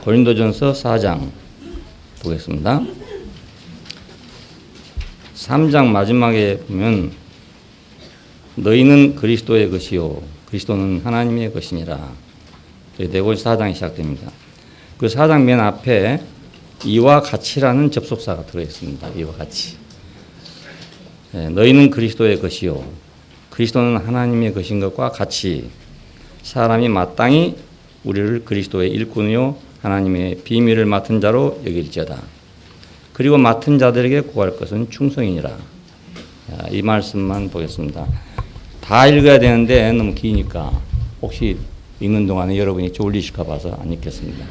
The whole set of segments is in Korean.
고린도전서 4장 보겠습니다. 3장 마지막에 보면 너희는 그리스도의 것이요 그리스도는 하나님의 것이니라. 네고 4장이 시작됩니다. 그 4장 맨 앞에 이와 같이라는 접속사가 들어있습니다. 이와 같이. 너희는 그리스도의 것이요 그리스도는 하나님의 것인 것과 같이 사람이 마땅히 우리를 그리스도의 일꾼이요 하나님의 비밀을 맡은 자로 여길지어다. 그리고 맡은 자들에게 구할 것은 충성이니라. 이 말씀만 보겠습니다. 다 읽어야 되는데 너무 기니까 혹시 읽는 동안에 여러분이 졸리실까 봐서 안 읽겠습니다.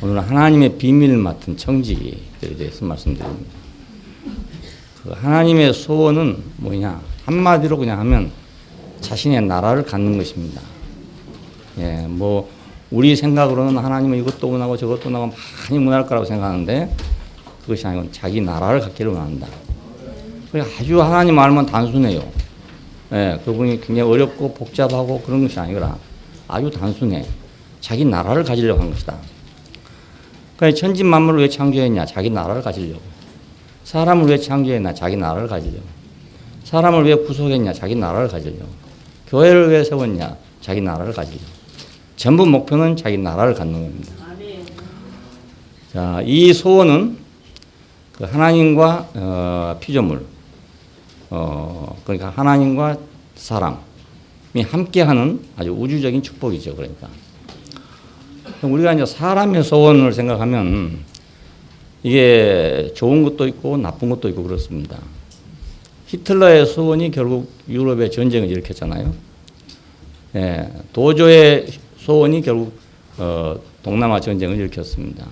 오늘은 하나님의 비밀을 맡은 청지기들에 대해서 말씀드립니다. 그 하나님의 소원은 뭐냐? 한마디로 그냥 하면 자신의 나라를 갖는 것입니다. 예, 뭐 우리 생각으로는 하나님은 이것도 원하고 저것도 원하고 많이 원할 거라고 생각하는데 그것이 아니고 자기 나라를 갖기를 원한다. 아주 하나님 말만 단순해요. 예, 그분이 굉장히 어렵고 복잡하고 그런 것이 아니라 아주 단순해. 자기 나라를 가지려고 한 것이다. 그러니까 천지 만물을 왜 창조했냐? 자기 나라를 가지려고. 사람을 왜 창조했냐? 자기 나라를 가지려고. 사람을 왜 구속했냐? 자기 나라를 가지려고. 교회를 왜 세웠냐? 자기 나라를 가지려고. 전부 목표는 자기 나라를 갖는 겁니다. 자, 이 소원은 그 하나님과 피조물, 그러니까 하나님과 사람이 함께하는 아주 우주적인 축복이죠. 그러니까 우리가 이제 사람의 소원을 생각하면 이게 좋은 것도 있고 나쁜 것도 있고 그렇습니다. 히틀러의 소원이 결국 유럽의 전쟁을 일으켰잖아요. 예, 도조의 소원이 결국 동남아 전쟁을 일으켰습니다.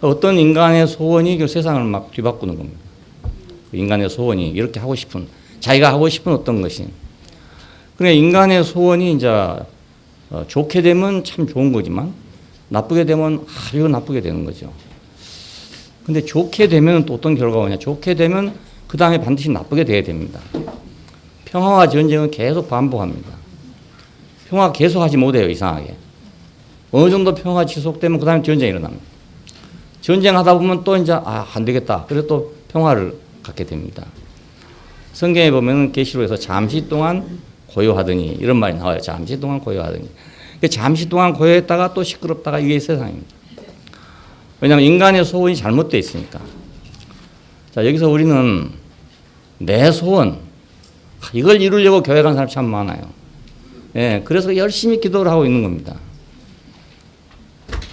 어떤 인간의 소원이 그 세상을 막 뒤바꾸는 겁니다. 인간의 소원이 이렇게 하고 싶은 자기가 하고 싶은 어떤 것이. 그러니까 인간의 소원이 이제 좋게 되면 참 좋은 거지만 나쁘게 되면 아주 나쁘게 되는 거죠. 근데 좋게 되면 또 어떤 결과가 오냐? 좋게 되면 그 다음에 반드시 나쁘게 돼야 됩니다. 평화와 전쟁은 계속 반복합니다. 평화 계속하지 못해요. 이상하게. 어느 정도 평화가 지속되면 그 다음에 전쟁이 일어납니다. 전쟁하다 보면 또 이제 안 되겠다. 그래서 또 평화를 갖게 됩니다. 성경에 보면 계시록에서 잠시 동안 고요하더니 이런 말이 나와요. 잠시 동안 고요하더니. 잠시 동안 고요했다가 또 시끄럽다가 이게 세상입니다. 왜냐하면 인간의 소원이 잘못되어 있으니까. 자, 여기서 우리는 내 소원, 이걸 이루려고 교회 간 사람이 참 많아요. 예, 그래서 열심히 기도를 하고 있는 겁니다.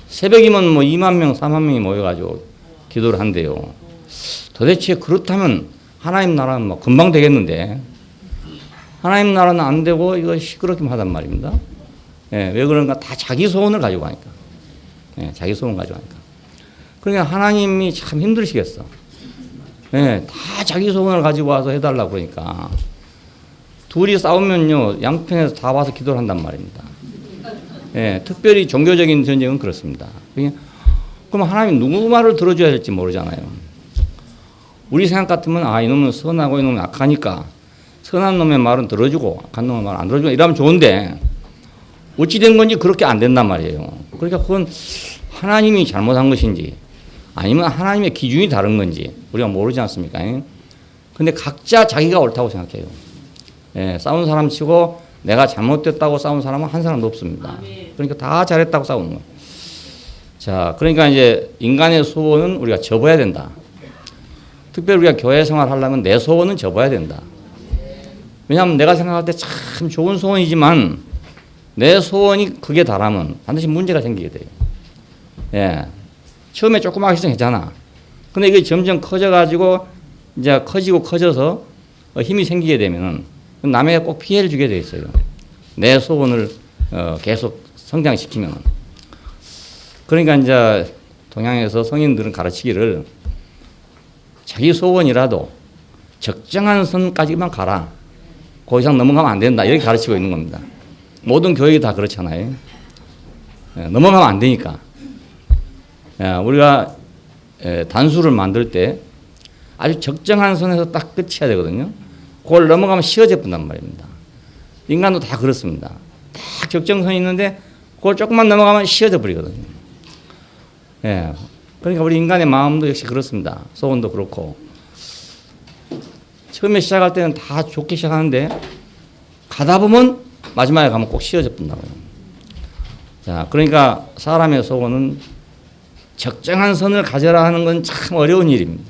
새벽이면 뭐 2만 명, 3만 명이 모여가지고 기도를 한대요. 도대체 그렇다면 하나님 나라는 뭐 금방 되겠는데, 하나님 나라는 안 되고 이거 시끄럽기만 하단 말입니다. 예, 왜 그런가? 다 자기 소원을 가지고 하니까. 예, 자기 소원 가지고 하니까. 그러니까 하나님이 참 힘드시겠어. 예, 다 자기 소원을 가지고 와서 해달라고 그러니까. 둘이 싸우면요, 양편에서 다 와서 기도를 한단 말입니다. 예, 특별히 종교적인 전쟁은 그렇습니다. 그럼 하나님 누구 말을 들어줘야 될지 모르잖아요. 우리 생각 같으면, 이놈은 선하고 이놈은 악하니까 선한 놈의 말은 들어주고 악한 놈의 말은 안 들어주고 이러면 좋은데, 어찌된 건지 그렇게 안 된단 말이에요. 그러니까 그건 하나님이 잘못한 것인지, 아니면 하나님의 기준이 다른 건지 우리가 모르지 않습니까? 근데 각자 자기가 옳다고 생각해요. 예, 싸운 사람 치고 내가 잘못됐다고 싸운 사람은 한 사람도 없습니다. 그러니까 다 잘했다고 싸우는 거예요. 자, 그러니까 이제 인간의 소원은 우리가 접어야 된다. 특별히 우리가 교회 생활 하려면 내 소원은 접어야 된다. 왜냐하면 내가 생각할 때 참 좋은 소원이지만 내 소원이 그게 달하면 반드시 문제가 생기게 돼요. 예. 처음에 조그맣게 해서 괜찮아. 근데 이게 점점 커져가지고 이제 커져서 힘이 생기게 되면은 남에게 꼭 피해를 주게 돼 있어요. 내 소원을 계속 성장시키면. 그러니까 이제 동양에서 성인들은 가르치기를 자기 소원이라도 적정한 선까지만 가라. 그 이상 넘어가면 안 된다. 이렇게 가르치고 있는 겁니다. 모든 교육이 다 그렇잖아요. 넘어가면 안 되니까. 우리가 단수를 만들 때 아주 적정한 선에서 딱 끝이어야 되거든요. 그걸 넘어가면 시어져 본단 말입니다. 인간도 다 그렇습니다. 딱 적정선이 있는데 그걸 조금만 넘어가면 씌어져 버리거든요. 예. 그러니까 우리 인간의 마음도 역시 그렇습니다. 소원도 그렇고. 처음에 시작할 때는 다 좋게 시작하는데 가다 보면 마지막에 가면 꼭 씌어져 본다고요. 자, 그러니까 사람의 소원은 적정한 선을 가져라 하는 건 참 어려운 일입니다.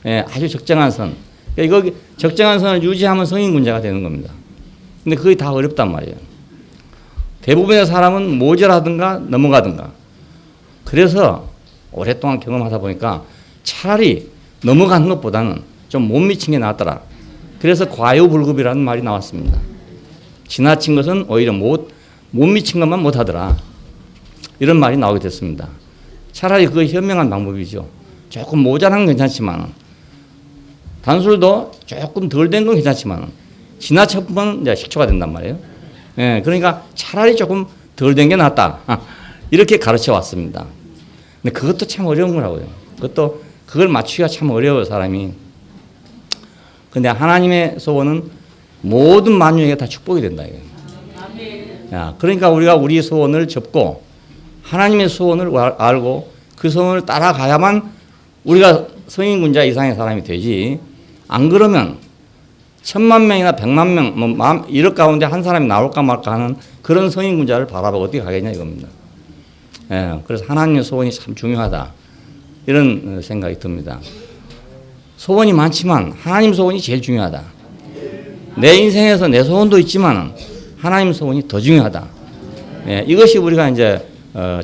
예, 아주 적정한 선. 이거 적정한 선을 유지하면 성인군자가 되는 겁니다. 근데 그게 다 어렵단 말이에요. 대부분의 사람은 모자라든가 넘어가든가. 그래서 오랫동안 경험하다 보니까 차라리 넘어가는 것보다는 좀 못 미친 게 낫더라. 그래서 과유불급이라는 말이 나왔습니다. 지나친 것은 오히려 못 미친 것만 못하더라. 이런 말이 나오게 됐습니다. 차라리 그거 현명한 방법이죠. 조금 모자란 건 괜찮지만 단술도 조금 덜 된 건 괜찮지만 지나쳐보면 이제 식초가 된단 말이에요. 예, 그러니까 차라리 조금 덜 된 게 낫다. 이렇게 가르쳐 왔습니다. 근데 그것도 참 어려운 거라고요. 그걸 맞추기가 참 어려워요, 사람이. 근데 하나님의 소원은 모든 만유에게 다 축복이 된다, 이거예요. 야, 그러니까 우리가 우리 소원을 접고 하나님의 소원을 알고 그 소원을 따라가야만 우리가 성인군자 이상의 사람이 되지. 안 그러면 1000만 명이나 100만 명, 뭐 1억 가운데 한 사람이 나올까 말까 하는 그런 성인군자를 바라보고 어떻게 가겠냐 이겁니다. 예, 그래서 하나님의 소원이 참 중요하다. 이런 생각이 듭니다. 소원이 많지만 하나님 소원이 제일 중요하다. 내 인생에서 내 소원도 있지만 하나님 소원이 더 중요하다. 예, 이것이 우리가 이제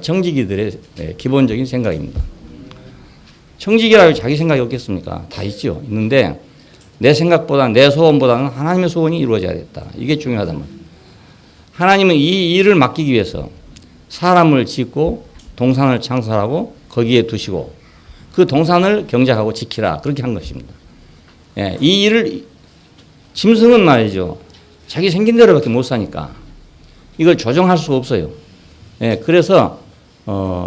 청지기들의 기본적인 생각입니다. 청지기라고 자기 생각이 없겠습니까? 다 있죠. 있는데 내 생각보다 내 소원보다는 하나님의 소원이 이루어져야겠다. 이게 중요하다면 하나님은 이 일을 맡기기 위해서 사람을 짓고 동산을 창설하고 거기에 두시고 그 동산을 경작하고 지키라 그렇게 한 것입니다. 예, 이 일을 짐승은 말이죠. 자기 생긴 대로밖에 못 사니까 이걸 조정할 수가 없어요. 예, 그래서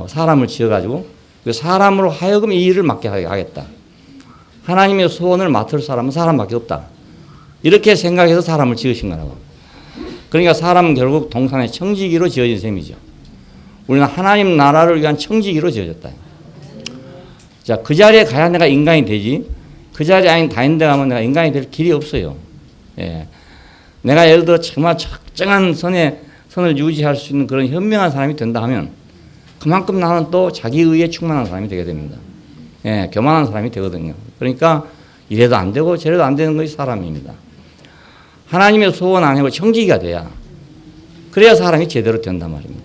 사람을 지어가지고 그 사람으로 하여금 이 일을 맡게 하겠다. 하나님의 소원을 맡을 사람은 사람밖에 없다. 이렇게 생각해서 사람을 지으신 거라고. 그러니까 사람은 결국 동산의 청지기로 지어진 셈이죠. 우리는 하나님 나라를 위한 청지기로 지어졌다. 자, 그 자리에 가야 내가 인간이 되지. 그 자리에 아닌 다른 데 가면 내가 인간이 될 길이 없어요. 예. 내가 예를 들어 정말 적정한 선을 유지할 수 있는 그런 현명한 사람이 된다 하면 그만큼 나는 또 자기의에 충만한 사람이 되게 됩니다. 예, 교만한 사람이 되거든요. 그러니까 이래도 안 되고 저래도 안 되는 것이 사람입니다. 하나님의 소원 아니고 청지기가 돼야 그래야 사람이 제대로 된단 말입니다.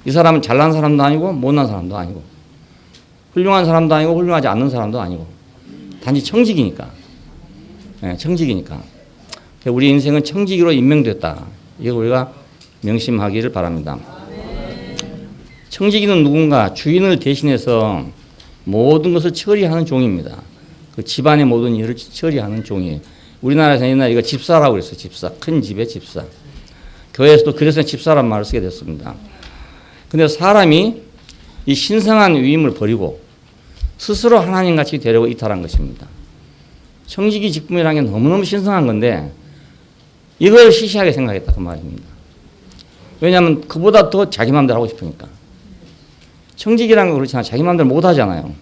이 사람은 잘난 사람도 아니고 못난 사람도 아니고 훌륭한 사람도 아니고 훌륭하지 않는 사람도 아니고 단지 청지기니까. 예, 청지기니까. 우리 인생은 청지기로 임명됐다. 이거 우리가 명심하기를 바랍니다. 청지기는 누군가 주인을 대신해서 모든 것을 처리하는 종입니다. 그 집안의 모든 일을 처리하는 종이에요. 우리나라에서 옛날에 이거 집사라고 그랬어요. 집사. 큰 집의 집사. 교회에서도 그래서 집사란 말을 쓰게 됐습니다. 근데 사람이 이 신성한 위임을 버리고 스스로 하나님같이 되려고 이탈한 것입니다. 청지기 직분이라는 게 너무너무 신성한 건데 이걸 시시하게 생각했다 그 말입니다. 왜냐하면 그보다 더 자기 마음대로 하고 싶으니까. 청지기라는 건 그렇잖아요. 자기 마음대로 못 하잖아요.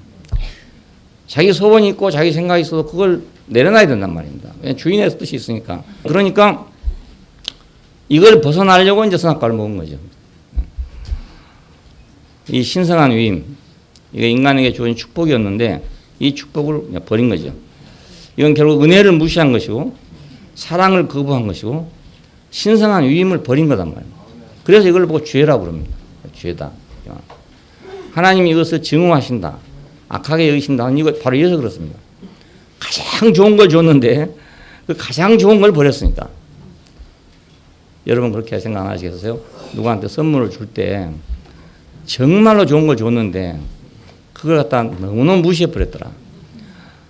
자기 소원이 있고 자기 생각이 있어도 그걸 내려놔야 된단 말입니다. 왜냐하면 주인의 뜻이 있으니까. 그러니까 이걸 벗어나려고 이제 선악과를 먹은 거죠. 이 신성한 위임, 이게 인간에게 주어진 축복이었는데 이 축복을 버린 거죠. 이건 결국 은혜를 무시한 것이고 사랑을 거부한 것이고 신성한 위임을 버린 거단 말이에요. 그래서 이걸 보고 죄라고 그럽니다. 죄다. 하나님이 이것을 증오하신다. 악하게 여기신다. 이거 바로 이래서 그렇습니다. 가장 좋은 걸 줬는데 그 가장 좋은 걸 버렸으니까. 여러분 그렇게 생각 안 하시겠어요? 누구한테 선물을 줄 때 정말로 좋은 걸 줬는데 그걸 갖다 너무너무 무시해버렸더라.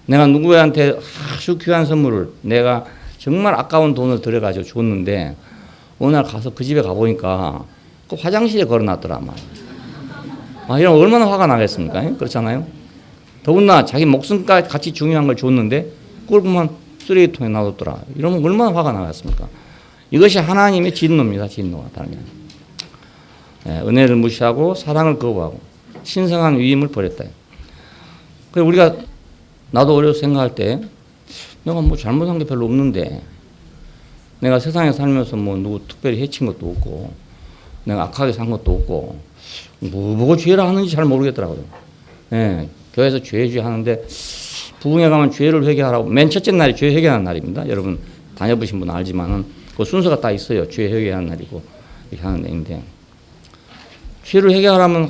내가 누구한테 아주 귀한 선물을 내가 정말 아까운 돈을 들여가지고 줬는데 어느 날 가서 그 집에 가보니까 그 화장실에 걸어놨더라. 이러면 얼마나 화가 나겠습니까? 그렇잖아요? 더군다나 자기 목숨까지 같이 중요한 걸 줬는데 그걸 보면 쓰레기통에 놔뒀더라. 이러면 얼마나 화가 나겠습니까? 이것이 하나님의 진노입니다. 진노가 다른 게 아니라. 은혜를 무시하고 사랑을 거부하고 신성한 위임을 버렸다. 그래서 우리가 나도 어려서 생각할 때 내가 뭐 잘못한 게 별로 없는데 내가 세상에 살면서 뭐 누구 특별히 해친 것도 없고 내가 악하게 산 것도 없고 뭐 보고 죄라 하는지 잘 모르겠더라고요. 교회에서 죄 하는데 부흥회 가면 죄를 회개하라고 맨 첫째 날이 죄 회개하는 날입니다. 여러분 다녀보신 분 알지만은 그 순서가 딱 있어요. 죄 회개하는 날이고 이렇게 하는 날인데 죄를 회개하라면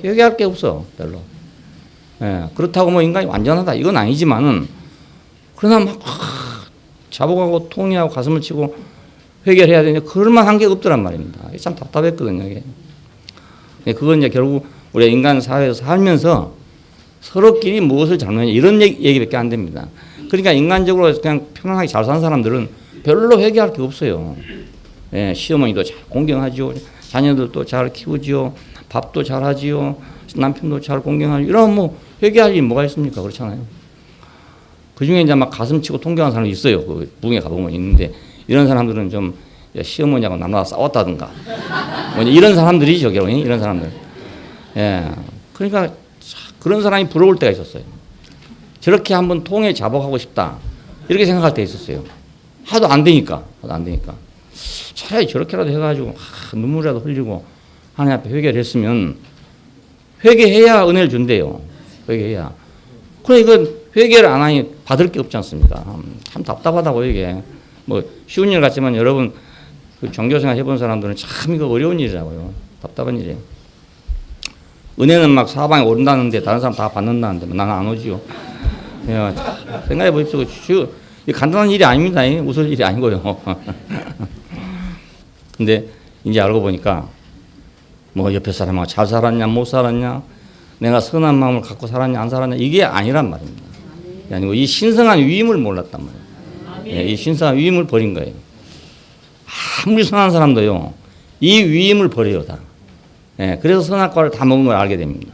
회개할 게 없어 별로. 그렇다고 뭐 인간이 완전하다 이건 아니지만은 그러나 막 자복하고 통회하고 가슴을 치고 회개를 해야 되는데 그럴만한 게 없더란 말입니다. 참 답답했거든요. 이게. 그건 이제 결국 우리 인간 사회에서 살면서 서로끼리 무엇을 잘못했냐 이런 얘기밖에 안 됩니다. 그러니까 인간적으로 그냥 편안하게 잘 사는 사람들은 별로 회개할 게 없어요. 시어머니도 잘 공경하지요. 자녀들도 잘 키우지요. 밥도 잘 하지요. 남편도 잘 공경하지요. 이러면 뭐 회개할 일이 뭐가 있습니까? 그렇잖아요. 그 중에 이제 막 가슴 치고 통경하는 사람이 있어요. 그 부흥에 가보면 있는데 이런 사람들은 좀 시어머니하고 남자가 싸웠다든가 뭐 이런 사람들이죠. 결국 이런 사람들. 그러니까 그런 사람이 부러울 때가 있었어요. 저렇게 한번 통에 자복하고 싶다 이렇게 생각할 때 있었어요. 하도 안 되니까. 차라리 저렇게라도 해가지고 눈물이라도 흘리고 하나님 앞에 회개를 했으면 회개해야 은혜를 준대요. 회개해야. 그래 이건 회개를 안 하니 받을 게 없지 않습니까? 참 답답하다고 이게. 뭐 쉬운 일 같지만 여러분 그 종교생활 해본 사람들은 참 이거 어려운 일이라고요. 답답한 일이에요. 은혜는 막 사방에 오른다는데 다른 사람 다 받는다는데 나는 안 오지요. 생각해 보십시오. 간단한 일이 아닙니다. 웃을 일이 아니고요. 근데 이제 알고 보니까 뭐 옆에 사람하고 잘 살았냐 못 살았냐 내가 선한 마음을 갖고 살았냐 안 살았냐 이게 아니란 말입니다. 아니고 이 신성한 위임을 몰랐단 말이에요. 이 신성한 위임을 버린 거예요. 아무리 선한 사람도요 이 위임을 버려요 다. 그래서 선악과를 다 먹은 걸 알게 됩니다.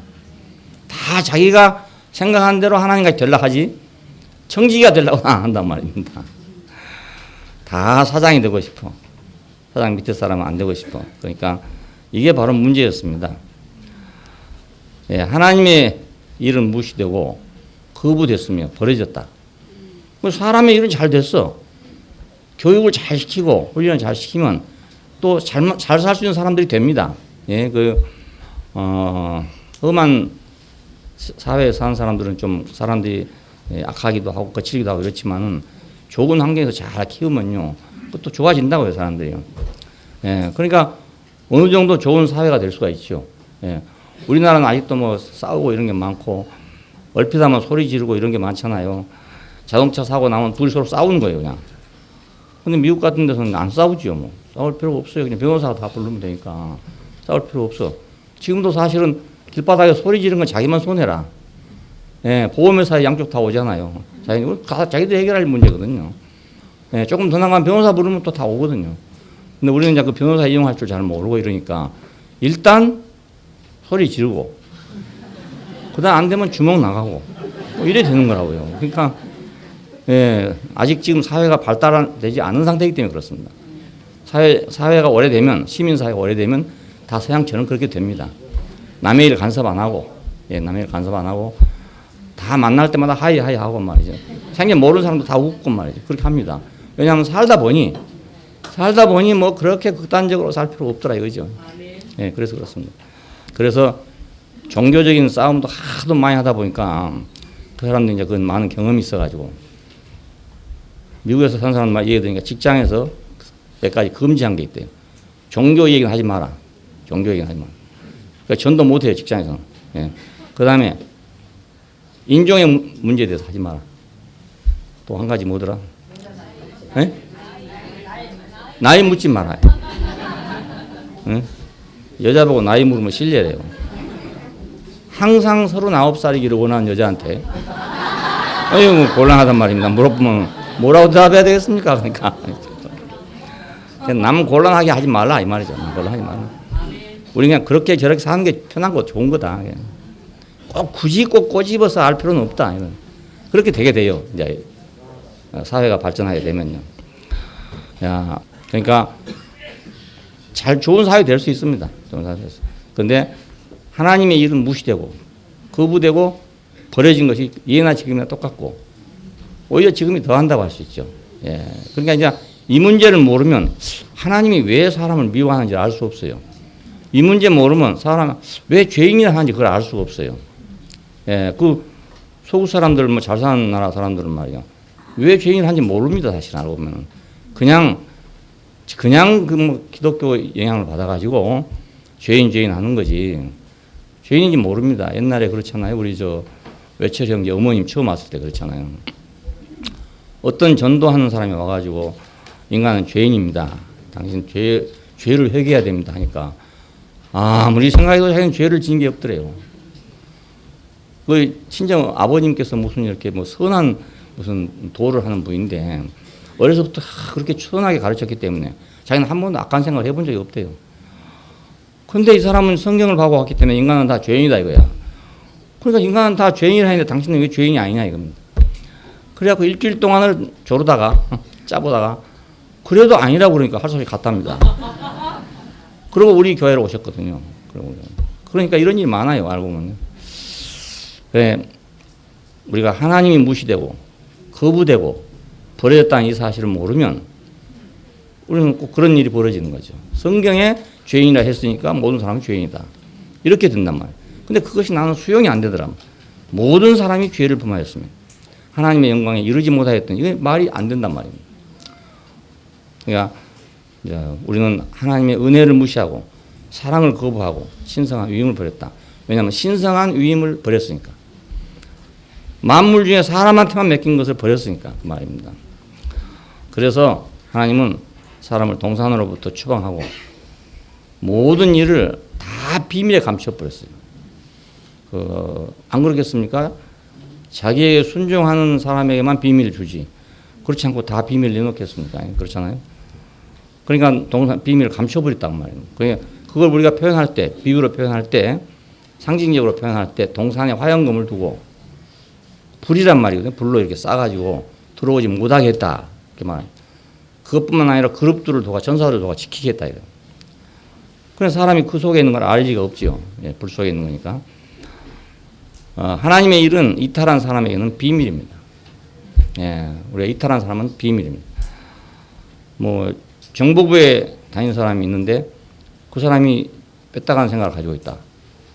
다 자기가 생각한 대로 하나님과 되려고 하지 청지기가 되려고 안 한단 말입니다. 다 사장이 되고 싶어. 사장 밑에 사람은 안 되고 싶어. 그러니까 이게 바로 문제였습니다. 하나님의 일은 무시되고 거부됐으며 버려졌다. 사람의 일은 잘 됐어. 교육을 잘 시키고 훈련을 잘 시키면 또 잘 살 수 있는 사람들이 됩니다. 험한 사회에 사는 사람들은 좀 사람들이 악하기도 하고 거칠기도 하고 그렇지만은 좋은 환경에서 잘 키우면요. 또 좋아진다고요, 사람들이요. 그러니까 어느 정도 좋은 사회가 될 수가 있죠. 우리나라는 아직도 뭐 싸우고 이런 게 많고 얼핏 하면 소리 지르고 이런 게 많잖아요. 자동차 사고 나면 둘이 서로 싸우는 거예요, 그냥. 근데 미국 같은 데서는 안 싸우지요, 뭐. 싸울 필요가 없어요. 그냥 변호사가 다 부르면 되니까. 싸울 필요 없어. 지금도 사실은 길바닥에 소리 지르는 건 자기만 손해라. 보험회사에 양쪽 다 오잖아요. 자기들 해결할 문제거든요. 조금 더 나가면 변호사 부르면 또 다 오거든요. 근데 우리는 이제 그 변호사 이용할 줄 잘 모르고 이러니까 일단 소리 지르고 그다음 안 되면 주먹 나가고 뭐 이래 되는 거라고요. 그러니까 아직 지금 사회가 발달되지 않은 상태이기 때문에 그렇습니다. 사회가 오래되면 시민사회가 오래되면 다 서양처럼 그렇게 됩니다. 남의 일 간섭 안 하고 남의 일 간섭 안 하고 다 만날 때마다 하이 하고 말이죠. 생전 모르는 사람도 다 웃고 말이죠. 그렇게 합니다. 왜냐하면 살다 보니 뭐 그렇게 극단적으로 살 필요 없더라 이거죠. 그래서 그렇습니다. 그래서 종교적인 싸움도 하도 많이 하다 보니까 그 사람들이 이제 그 많은 경험이 있어가지고 미국에서 사는 사람들 얘기 들으니까 직장에서 몇 가지 금지한 게 있대요. 종교 얘기는 하지 마라. 종교 얘기는 하지 마라. 그러니까 전도 못해요 직장에서는. 그 다음에 인종의 문제에 대해서 하지 마라. 또 한 가지 뭐더라? 나이 묻지 말아요. 여자 보고 나이 물으면 실례래요. 항상 39살이기를 원하는 여자한테 뭐 곤란하단 말입니다. 물어보면 뭐라고 대답해야 되겠습니까? 그러니까 남 곤란하게 하지 말라 이 말이죠. 곤란하지 말라. 우리 그냥 그렇게 저렇게 사는 게 편한 거 좋은 거다. 꼭 굳이 꼭 꼬집어서 알 필요는 없다. 이런. 그렇게 되게 돼요. 이제 사회가 발전하게 되면요. 그러니까 잘 좋은 사회 될 수 있습니다. 좋은 사회 됐어. 그런데 하나님의 일은 무시되고 거부되고 버려진 것이 예나 지금이나 똑같고 오히려 지금이 더 한다고 할 수 있죠. 예. 그러니까 이제 이 문제를 모르면 하나님이 왜 사람을 미워하는지 알 수 없어요. 이 문제 모르면 사람 왜 죄인이라 하는지 그걸 알 수가 없어요. 예. 그 소국 사람들 뭐 잘 사는 나라 사람들은 말이야. 왜 죄인을 하는지 모릅니다. 사실 알고 보면 그냥 그 뭐 기독교 영향을 받아가지고 죄인 하는 거지. 죄인인지 모릅니다. 옛날에 그렇잖아요. 우리 저 외철 형제 어머님 처음 왔을 때 그렇잖아요. 어떤 전도하는 사람이 와가지고 인간은 죄인입니다. 당신 죄를 회개해야 됩니다. 하니까 아무리 생각해도 자기는 죄를 지은 게 없더래요. 그 친정 아버님께서 무슨 이렇게 뭐 선한 무슨 도를 하는 분인데 어려서부터 그렇게 추선하게 가르쳤기 때문에 자기는 한 번도 악한 생각을 해본 적이 없대요. 근데 이 사람은 성경을 보고 왔기 때문에 인간은 다 죄인이다 이거야. 그러니까 인간은 다 죄인이라 했는데 당신은 왜 죄인이 아니냐 이겁니다. 그래갖고 일주일 동안을 조르다가 짜보다가 그래도 아니라고 그러니까 할 소리 같답니다. 그리고 우리 교회로 오셨거든요. 그러니까 이런 일이 많아요. 알고 보면. 그래, 우리가 하나님이 무시되고 거부되고 버려졌다는 이 사실을 모르면 우리는 꼭 그런 일이 벌어지는 거죠. 성경에 죄인이라 했으니까 모든 사람이 죄인이다. 이렇게 된단 말이에요. 근데 그것이 나는 수용이 안 되더라. 모든 사람이 죄를 범하였으면 하나님의 영광에 이르지 못하였던 이게 말이 안 된단 말입니다. 그러니까 우리는 하나님의 은혜를 무시하고 사랑을 거부하고 신성한 위임을 버렸다. 왜냐하면 신성한 위임을 버렸으니까. 만물 중에 사람한테만 맡긴 것을 버렸으니까 그 말입니다. 그래서 하나님은 사람을 동산으로부터 추방하고 모든 일을 다 비밀에 감춰버렸어요. 안 그렇겠습니까? 자기에게 순종하는 사람에게만 비밀을 주지. 그렇지 않고 다 비밀을 내놓겠습니까? 그렇잖아요. 그러니까 비밀을 감춰버렸단 말이에요. 그러니까 그걸 우리가 표현할 때, 비유로 표현할 때, 상징적으로 표현할 때 동산에 화영금을 두고 불이란 말이거든요. 불로 이렇게 싸가지고 들어오지 못하게 했다. 이렇게 말해요. 그것뿐만 아니라 그룹들을 두고 전사들을 두고 지키겠다. 이래요. 그래서 사람이 그 속에 있는 걸 알 리가 없죠. 예, 불 속에 있는 거니까. 하나님의 일은 이탈한 사람에게는 비밀입니다. 예, 우리가 이탈한 사람은 비밀입니다. 뭐 정보부에 다니는 사람이 있는데 그 사람이 뺐다가는 생각을 가지고 있다.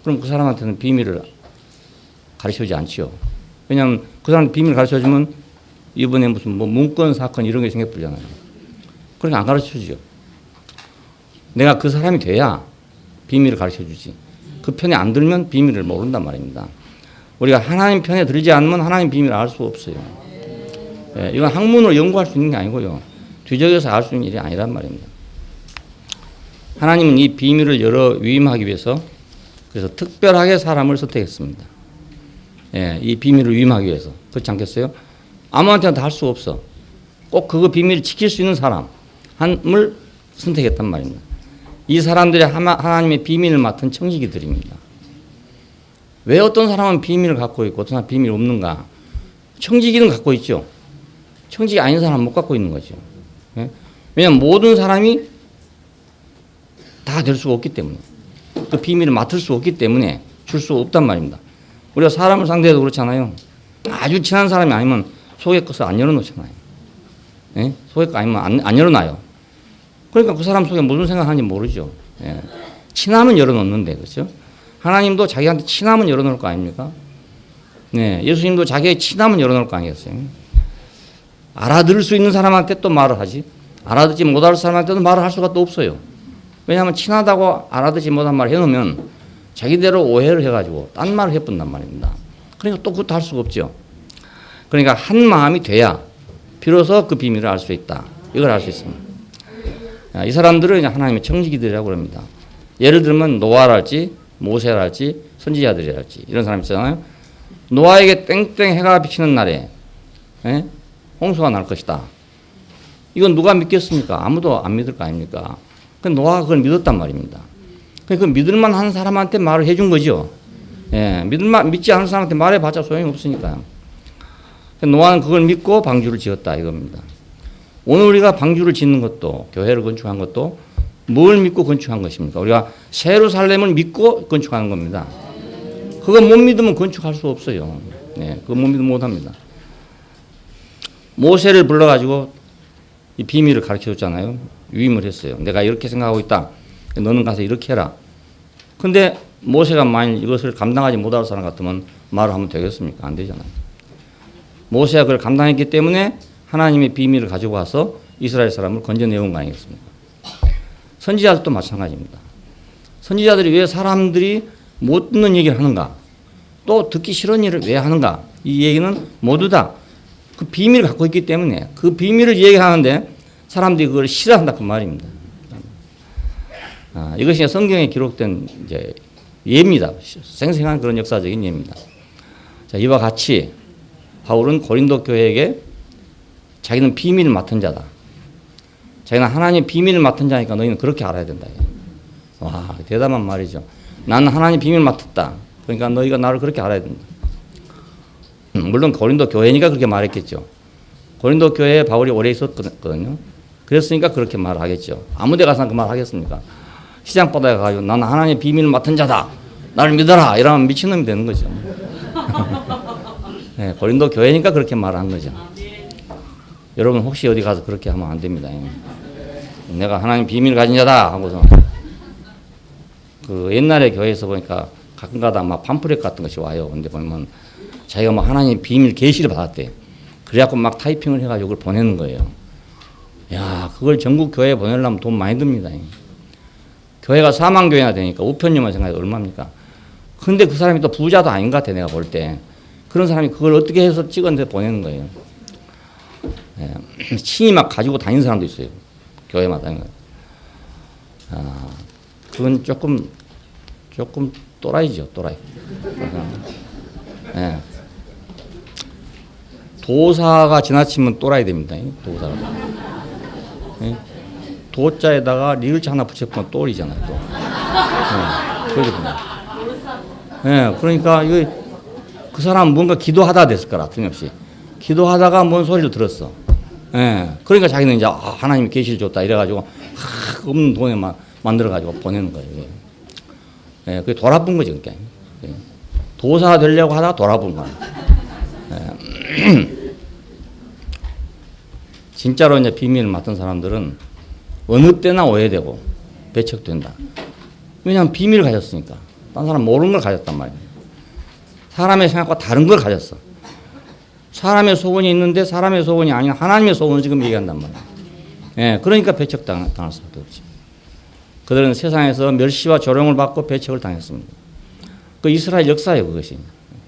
그럼 그 사람한테는 비밀을 가르쳐주지 않지요. 왜냐하면 그 사람 비밀을 가르쳐주면 이번에 무슨 뭐 문건 사건 이런 게 생겨버리잖아요. 그러니까 안 가르쳐주죠. 내가 그 사람이 돼야 비밀을 가르쳐주지. 그 편에 안 들면 비밀을 모른단 말입니다. 우리가 하나님 편에 들지 않으면 하나님 비밀을 알 수 없어요. 예, 이건 학문으로 연구할 수 있는 게 아니고요. 뒤적여서 알 수 있는 일이 아니란 말입니다. 하나님은 이 비밀을 열어 위임하기 위해서 그래서 특별하게 사람을 선택했습니다. 예, 이 비밀을 위임하기 위해서. 그렇지 않겠어요? 아무한테나 다 할 수 없어. 꼭 그거 비밀을 지킬 수 있는 사람을 선택했단 말입니다. 이 사람들이 하나님의 비밀을 맡은 청지기들입니다. 왜 어떤 사람은 비밀을 갖고 있고 어떤 사람은 비밀이 없는가? 청지기는 갖고 있죠. 청지기 아닌 사람은 못 갖고 있는 거죠. 예? 왜냐하면 모든 사람이 다 될 수가 없기 때문에 그 비밀을 맡을 수 없기 때문에 줄 수 없단 말입니다. 우리가 사람을 상대해도 그렇잖아요. 아주 친한 사람이 아니면 속의 것을 안 열어놓잖아요. 예? 속의 것 아니면 안 열어놔요. 그러니까 그 사람 속에 무슨 생각하는지 모르죠. 예. 친하면 열어놓는데 그렇죠? 하나님도 자기한테 친하면 열어놓을 거 아닙니까? 네, 예수님도 자기의 친하면 열어놓을 거 아니겠어요? 알아들을 수 있는 사람한테 또 말을 하지 알아듣지 못할 사람한테도 말을 할 수가 또 없어요. 왜냐하면 친하다고 알아듣지 못한 말을 해놓으면 자기대로 오해를 해가지고 딴 말을 해본단 말입니다. 그러니까 또 그것도 할 수가 없죠. 그러니까 한 마음이 돼야 비로소 그 비밀을 알 수 있다. 이걸 알 수 있습니다. 이 사람들은 하나님의 청지기들이라고 합니다. 예를 들면 노아랄지 모세랄지 선지자들이랄지 이런 사람 있잖아요. 노아에게 땡땡 해가 비치는 날에 홍수가 날 것이다. 이건 누가 믿겠습니까? 아무도 안 믿을 거 아닙니까? 노아가 그걸 믿었단 말입니다. 그 믿을만 한 사람한테 말을 해준 거죠. 예, 믿지 않은 사람한테 말해봤자 소용이 없으니까요. 노아는 그걸 믿고 방주를 지었다 이겁니다. 오늘 우리가 방주를 짓는 것도 교회를 건축한 것도 뭘 믿고 건축한 것입니까? 우리가 예루살렘을 믿고 건축하는 겁니다. 그거 못 믿으면 건축할 수 없어요. 네, 그거 못 믿으면 못 합니다. 모세를 불러가지고 이 비밀을 가르쳐 줬잖아요. 위임을 했어요. 내가 이렇게 생각하고 있다. 너는 가서 이렇게 해라. 근데 모세가 만일 이것을 감당하지 못할 사람 같으면 말을 하면 되겠습니까? 안 되잖아요. 모세가 그걸 감당했기 때문에 하나님의 비밀을 가지고 와서 이스라엘 사람을 건져내온 거 아니겠습니까? 선지자들도 마찬가지입니다. 선지자들이 왜 사람들이 못 듣는 얘기를 하는가? 또 듣기 싫은 일을 왜 하는가? 이 얘기는 모두 다 그 비밀을 갖고 있기 때문에 그 비밀을 얘기하는데 사람들이 그걸 싫어한다 그 말입니다. 이것이 성경에 기록된 이제 예입니다. 생생한 그런 역사적인 예입니다. 자, 이와 같이 바울은 고린도 교회에게 자기는 비밀을 맡은 자다. 자기는 하나님의 비밀을 맡은 자니까 너희는 그렇게 알아야 된다. 와, 대담한 말이죠. 나는 하나님 비밀을 맡았다. 그러니까 너희가 나를 그렇게 알아야 된다. 물론 고린도 교회니까 그렇게 말했겠죠. 고린도 교회에 바울이 오래 있었거든요. 그랬으니까 그렇게 말하겠죠. 아무 데 가서 그 말 하겠습니까? 시장바닥에 가가지고 나는 하나님의 비밀을 맡은 자다. 나를 믿어라. 이러면 미친놈이 되는 거죠. 네, 고린도 교회니까 그렇게 말한 거죠. 여러분 혹시 어디 가서 그렇게 하면 안 됩니다. 내가 하나님 비밀을 가진 자다 하고서 그 옛날에 교회에서 보니까 가끔가다 막 팜플렛 같은 것이 와요. 근데 보면 자기가 뭐 하나님 비밀 계시를 받았대. 그래갖고 막 타이핑을 해가지고 그걸 보내는 거예요. 야, 그걸 전국 교회에 보내려면 돈 많이 듭니다. 교회가 4만 교회나 되니까 우편료만 생각해 얼마입니까? 근데 그 사람이 또 부자도 아닌 것 같아 내가 볼 때. 그런 사람이 그걸 어떻게 해서 찍어내 보내는 거예요. 예, 친히 막 가지고 다니는 사람도 있어요. 교회마다. 그건 조금 또라이죠, 또라이. 예. 도사가 지나치면 또라이 됩니다. 도사가. 예? 도자에다가 리을자 하나 붙여보면 또리잖아요. 또. 예, 그러거든요. 예, 그러니까 이거 그 사람은 뭔가 기도하다 됐을 거라 틀림없이. 기도하다가 뭔 소리를 들었어. 예, 그러니까 자기는 이제 하나님이 계시를 줬다 이래가지고 없는 돈에 만들어가지고 보내는 거예요. 예, 그게 돌아본 거죠, 그러니까. 예. 도사 되려고 하다가 돌아본 거예요. 예. 진짜로 이제 비밀을 맡은 사람들은 어느 때나 오해되고 배척된다. 왜냐하면 비밀을 가졌으니까. 딴 사람 모르는 걸 가졌단 말이에요. 사람의 생각과 다른 걸 가졌어. 사람의 소원이 있는데 사람의 소원이 아닌 하나님의 소원을 지금 얘기한단 말이에요. 예, 그러니까 배척당할 수밖에 없지. 그들은 세상에서 멸시와 조롱을 받고 배척을 당했습니다. 그 이스라엘 역사예요, 그것이.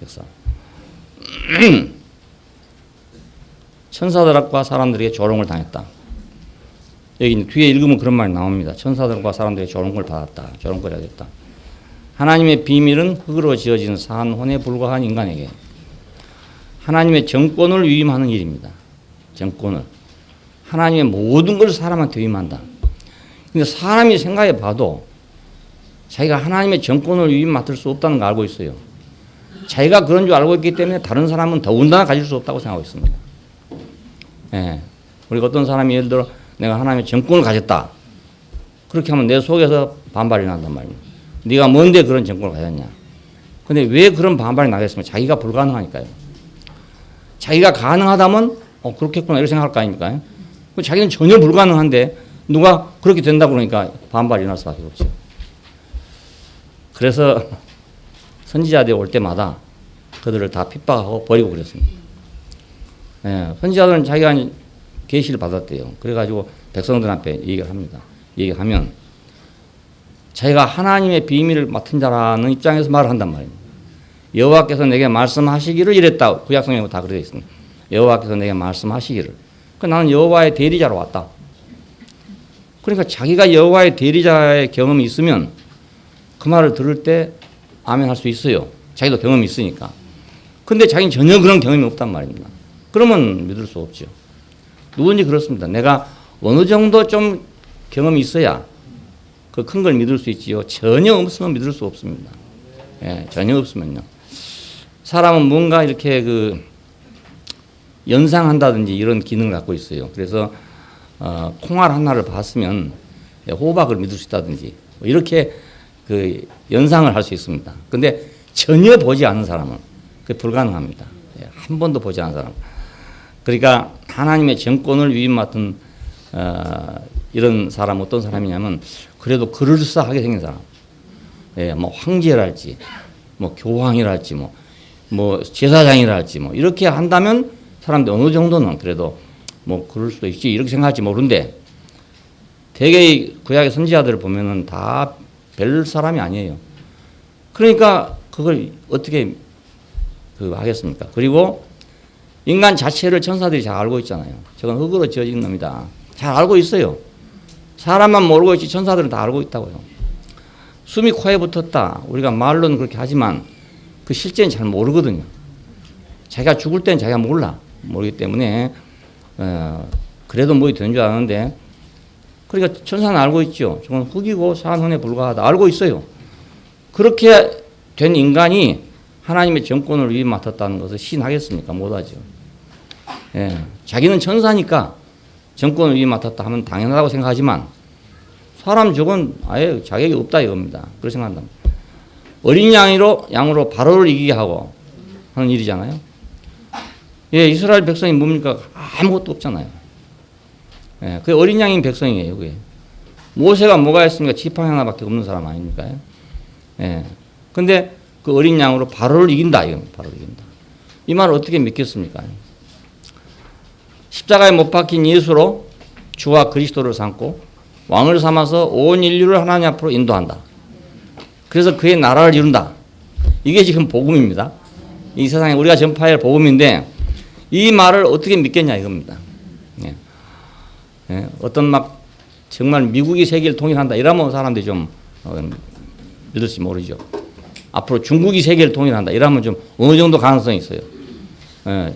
역사. 천사들과 사람들에게 조롱을 당했다. 여기 뒤에 읽으면 그런 말이 나옵니다. 천사들과 사람들에게 조롱을 받았다. 조롱거리가 됐다. 하나님의 비밀은 흙으로 지어진 산혼에 불과한 인간에게 하나님의 정권을 위임하는 일입니다. 정권을. 하나님의 모든 걸 사람한테 위임한다. 근데 사람이 생각해 봐도 자기가 하나님의 정권을 위임 맡을 수 없다는 걸 알고 있어요. 자기가 그런 줄 알고 있기 때문에 다른 사람은 더군다나 가질 수 없다고 생각하고 있습니다. 예. 우리가 어떤 사람이 예를 들어 내가 하나님의 정권을 가졌다. 그렇게 하면 내 속에서 반발이 난단 말이에요. 네가 뭔데 그런 정권을 가졌냐. 근데 왜 그런 반발이 나겠습니까? 자기가 불가능하니까요. 자기가 가능하다면 그렇겠구나 이렇게 생각할 거 아닙니까? 자기는 전혀 불가능한데 누가 그렇게 된다고 그러니까 반발이 날 수밖에 없죠. 그래서 선지자들이 올 때마다 그들을 다 핍박하고 버리고 그랬습니다. 예, 선지자들은 자기가 계시를 받았대요. 그래가지고 백성들 앞에 얘기를 합니다. 얘기하면 자기가 하나님의 비밀을 맡은 자라는 입장에서 말을 한단 말입니다. 여호와께서 내게 말씀하시기를 이랬다. 구약성경에 다 그렇게 있습니다. 여호와께서 내게 말씀하시기를. 나는 여호와의 대리자로 왔다. 그러니까 자기가 여호와의 대리자의 경험이 있으면 그 말을 들을 때 아멘 할 수 있어요. 자기도 경험이 있으니까. 근데 자기는 전혀 그런 경험이 없단 말입니다. 그러면 믿을 수 없죠. 누군지 그렇습니다. 내가 어느 정도 좀 경험이 있어야 그 큰 걸 믿을 수 있지요. 전혀 없으면 믿을 수 없습니다. 예, 전혀 없으면요. 사람은 뭔가 이렇게 그 연상한다든지 이런 기능을 갖고 있어요. 그래서 콩알 하나를 봤으면 호박을 믿을 수 있다든지 뭐 이렇게 그 연상을 할 수 있습니다. 근데 전혀 보지 않은 사람은 그게 불가능합니다. 한 번도 보지 않은 사람. 그러니까 하나님의 정권을 위임 맡은 이런 사람 어떤 사람이냐면 그래도 그럴싸하게 생긴 사람. 뭐 황제랄지, 뭐 교황이랄지, 뭐 제사장이랄지, 뭐 이렇게 한다면 사람들 어느 정도는 그래도 뭐 그럴 수도 있지 이렇게 생각할지 모르는데 대개 구약의 선지자들을 보면은 다 별 사람이 아니에요. 그러니까 그걸 어떻게 하겠습니까? 그리고 인간 자체를 천사들이 잘 알고 있잖아요. 저건 흙으로 지어진 놈이다. 잘 알고 있어요. 사람만 모르고 있지 천사들은 다 알고 있다고요. 숨이 코에 붙었다. 우리가 말로는 그렇게 하지만 그 실제는 잘 모르거든요. 자기가 죽을 때는 자기가 모르기 때문에 그래도 뭐 되는 줄 아는데 그러니까 천사는 알고 있죠. 저건 흙이고 산혼에 불과하다. 알고 있어요. 그렇게 된 인간이 하나님의 정권을 위임 맡았다는 것을 시인하겠습니까? 못하죠. 자기는 천사니까 정권을 위임 맡았다 하면 당연하다고 생각하지만 사람 저건 아예 자격이 없다 이겁니다. 그렇게 생각한다. 어린 양으로 바로를 이기게 하고 하는 일이잖아요. 이스라엘 백성이 뭡니까? 아무것도 없잖아요. 그게 어린 양인 백성이에요. 그게. 모세가 뭐가 있습니까? 지팡이 하나밖에 없는 사람 아닙니까? 근데 그 어린 양으로 바로를 이긴다. 이겁니다. 바로를 이긴다. 이 말을 어떻게 믿겠습니까? 십자가에 못 박힌 예수로 주와 그리스도를 삼고 왕을 삼아서 온 인류를 하나님 앞으로 인도한다. 그래서 그의 나라를 이룬다. 이게 지금 복음입니다. 이 세상에 우리가 전파할 복음인데 이 말을 어떻게 믿겠냐 이겁니다. 어떤 막 정말 미국이 세계를 통일한다 이러면 사람들이 좀 믿을지 모르죠. 앞으로 중국이 세계를 통일한다 이러면 좀 어느 정도 가능성이 있어요.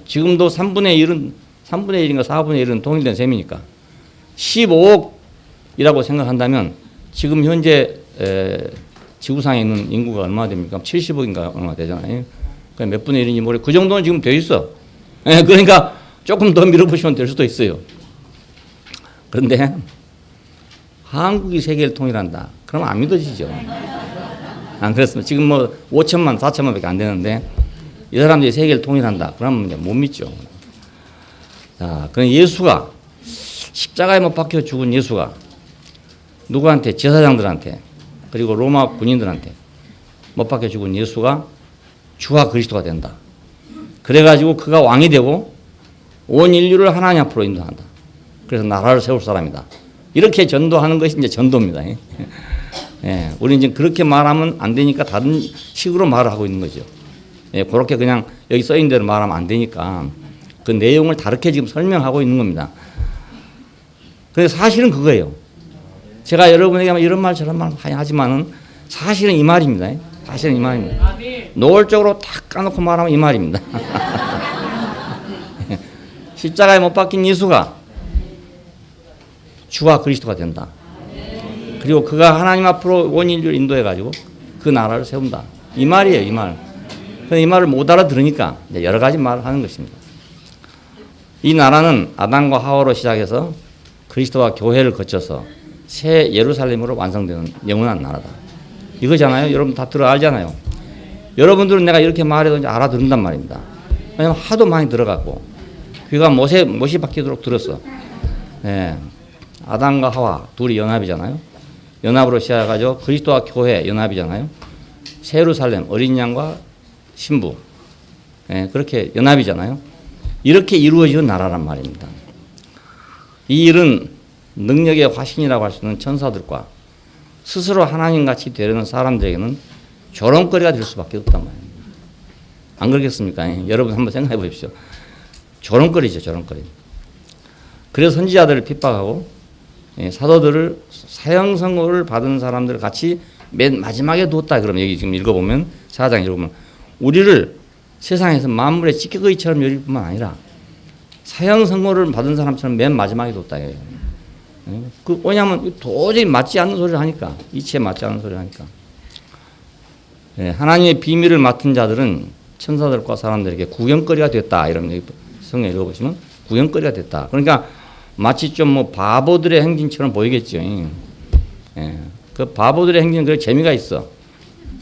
지금도 3분의 1인가 4분의 1은 통일된 셈이니까 15억이라고 생각한다면 지금 현재 지구상에 있는 인구가 얼마나 됩니까? 70억인가 얼마 되잖아요. 몇 분의 1인지 모르겠고 그 정도는 지금 돼 있어. 그러니까 조금 더 밀어붙이면 될 수도 있어요. 그런데 한국이 세계를 통일한다. 그러면 안 믿어지죠. 안 그렇습니다. 지금 뭐 5천만, 4천만밖에 안 되는데 이 사람들이 세계를 통일한다. 그러면 이제 못 믿죠. 자, 그럼 예수가 십자가에 못 박혀 죽은 예수가 누구한테? 제사장들한테 그리고 로마 군인들한테 못 박혀 죽은 예수가 주와 그리스도가 된다. 그래가지고 그가 왕이 되고 온 인류를 하나님 앞으로 인도한다. 그래서 나라를 세울 사람이다. 이렇게 전도하는 것이 이제 전도입니다. 우리는 지금 그렇게 말하면 안 되니까 다른 식으로 말을 하고 있는 거죠. 그렇게 그냥 여기 써 있는 대로 말하면 안 되니까 그 내용을 다르게 지금 설명하고 있는 겁니다. 그래서 사실은 그거예요. 제가 여러분에게 이런 말 저런 말 하지만은 사실은 이 말입니다. 사실은 이 말입니다. 노골적으로 탁 까놓고 말하면 이 말입니다. 십자가에 못 박힌 예수가 주와 그리스도가 된다. 그리고 그가 하나님 앞으로 온 인류를 인도해가지고 그 나라를 세운다. 이 말이에요, 이 말. 이 말을 못 알아들으니까 여러 가지 말을 하는 것입니다. 이 나라는 아담과 하와로 시작해서 그리스도와 교회를 거쳐서 새 예루살렘으로 완성되는 영원한 나라다. 이거잖아요. 여러분 다 알잖아요. 여러분들은 내가 이렇게 말해도 이제 알아듣는단 말입니다. 왜냐면 하도 많이 들어갔고 귀가 못이 박히도록 들었어. 아담과 하와 둘이 연합이잖아요. 연합으로 시작해가지고 그리스도와 교회 연합이잖아요. 새 예루살렘 어린 양과 신부 그렇게 연합이잖아요. 이렇게 이루어지는 나라란 말입니다. 이 일은 능력의 화신이라고 할 수 있는 천사들과 스스로 하나님같이 되려는 사람들에게는 조롱거리가 될 수밖에 없단 말입니다. 안 그렇겠습니까? 여러분 한번 생각해 보십시오. 조롱거리죠, 조롱거리. 그래서 선지자들을 핍박하고 사도들을 사형 선고를 받은 사람들을 같이 맨 마지막에 두었다. 그럼 여기 지금 읽어보면 4장 읽어보면 우리를 세상에서 만물의 찌꺼기처럼 여길 뿐만 아니라 사형 선고를 받은 사람처럼 맨 마지막에 뒀다. 왜냐하면 도저히 맞지 않는 소리를 하니까 이치에 맞지 않는 소리를 하니까 하나님의 비밀을 맡은 자들은 천사들과 사람들에게 구경거리가 됐다. 이러면 성경 읽어보시면 구경거리가 됐다. 그러니까 마치 좀 뭐 바보들의 행진처럼 보이겠죠. 예. 그 바보들의 행진은 그 재미가 있어.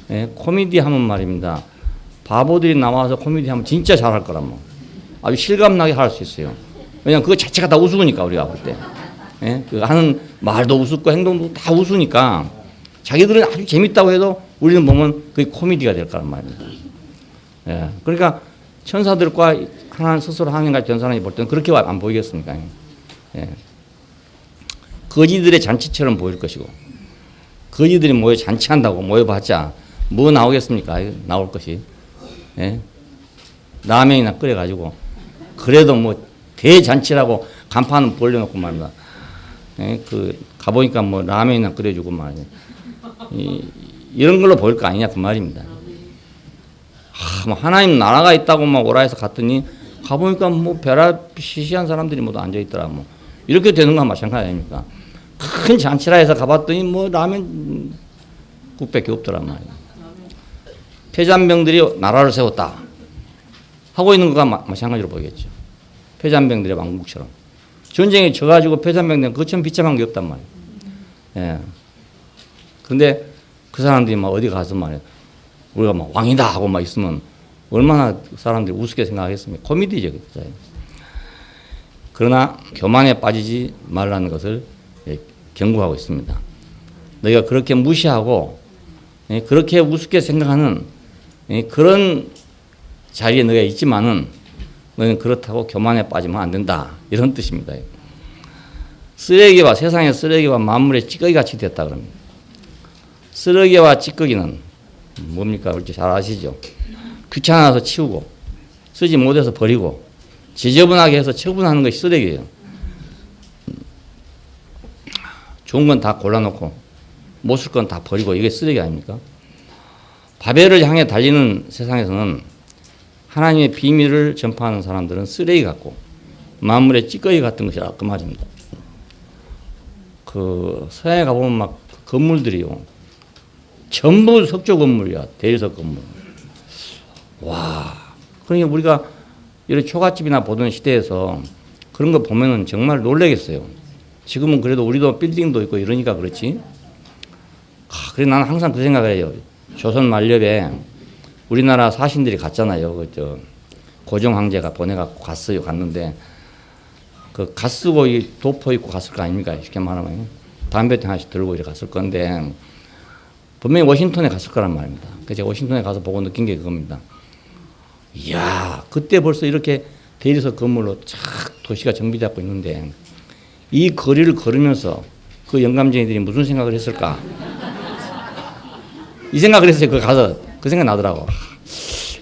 예. 코미디 하면 말입니다. 바보들이 나와서 코미디 하면 진짜 잘할 거란 뭐. 아주 실감나게 할 수 있어요. 왜냐면 그거 자체가 다 웃으니까 우리가 볼 때. 예? 그 하는 말도 웃고 행동도 다 웃으니까 자기들은 아주 재밌다고 해도 우리는 보면 그게 코미디가 될 거란 말입니다. 예. 그러니까 천사들과 하나님 스스로 하나님과 전사람이 볼 때는 그렇게 안 보이겠습니까? 예. 거지들의 잔치처럼 보일 것이고 거지들이 모여 잔치한다고 모여봤자 뭐 나오겠습니까? 나올 것이. 예? 라면이나 끓여가지고 그래도 뭐 대잔치라고 간판은 벌려놓고 말입니다. 예? 그 가보니까 뭐 라면이나 끓여주고 말이야. 이런 걸로 보일 거 아니냐 그 말입니다. 뭐 하나님 나라가 있다고 막 오라 해서 갔더니 가보니까 뭐 벼락 시시한 사람들이 모두 앉아 있더라 뭐 이렇게 되는 건 마찬가지 아닙니까? 큰 잔치라 해서 가봤더니 뭐 라면 국밖에 없더란 말이야. 패잔병들이 나라를 세웠다 하고 있는 것과 마찬가지로 보이겠죠. 패잔병들의 왕국처럼 전쟁에 져가지고 패잔병들은 그처럼 비참한 게 없단 말이에요. 예. 그런데 그 사람들이 막 어디 가서 말이에요. 우리가 막 왕이다 하고 막 있으면 얼마나 사람들이 우습게 생각하겠습니까? 코미디죠. 그죠? 그러나 교만에 빠지지 말라는 것을 경고하고 있습니다. 너희가 그렇게 무시하고 그렇게 우습게 생각하는 그런 자리에 너희가 있지만은 너희는 그렇다고 교만에 빠지면 안 된다. 이런 뜻입니다. 쓰레기와 세상의 쓰레기와 만물의 찌꺼기 같이 됐다 그럽니다. 쓰레기와 찌꺼기는 뭡니까? 잘 아시죠? 귀찮아서 치우고 쓰지 못해서 버리고 지저분하게 해서 처분하는 것이 쓰레기예요. 좋은 건 다 골라놓고 못 쓸 건 다 버리고 이게 쓰레기 아닙니까? 바벨을 향해 달리는 세상에서는 하나님의 비밀을 전파하는 사람들은 쓰레기 같고 만물의 찌꺼기 같은 것이라 그 말입니다. 그 서양에 가보면 막 건물들이요. 전부 석조 건물이야. 대리석 건물. 와. 그러니까 우리가 이런 초가집이나 보던 시대에서 그런 거 보면은 정말 놀라겠어요. 지금은 그래도 우리도 빌딩도 있고 이러니까 그렇지. 그래 나는 항상 그 생각을 해요. 조선 말렵에 우리나라 사신들이 갔잖아요. 고종 황제가 보내갖고 갔어요. 갔는데 그 갓 쓰고 도포 입고 갔을 거 아닙니까? 쉽게 말하면 담배통 하나씩 들고 이렇게 갔을 건데 분명히 워싱턴에 갔을 거란 말입니다. 그래서 제가 워싱턴에 가서 보고 느낀 게 그겁니다. 이야, 그때 벌써 이렇게 대리석 건물로 쫙 도시가 정비되고 있는데 이 거리를 걸으면서 그 영감쟁이들이 무슨 생각을 했을까? 이 생각을 했어요. 그 가서 그 생각 나더라고.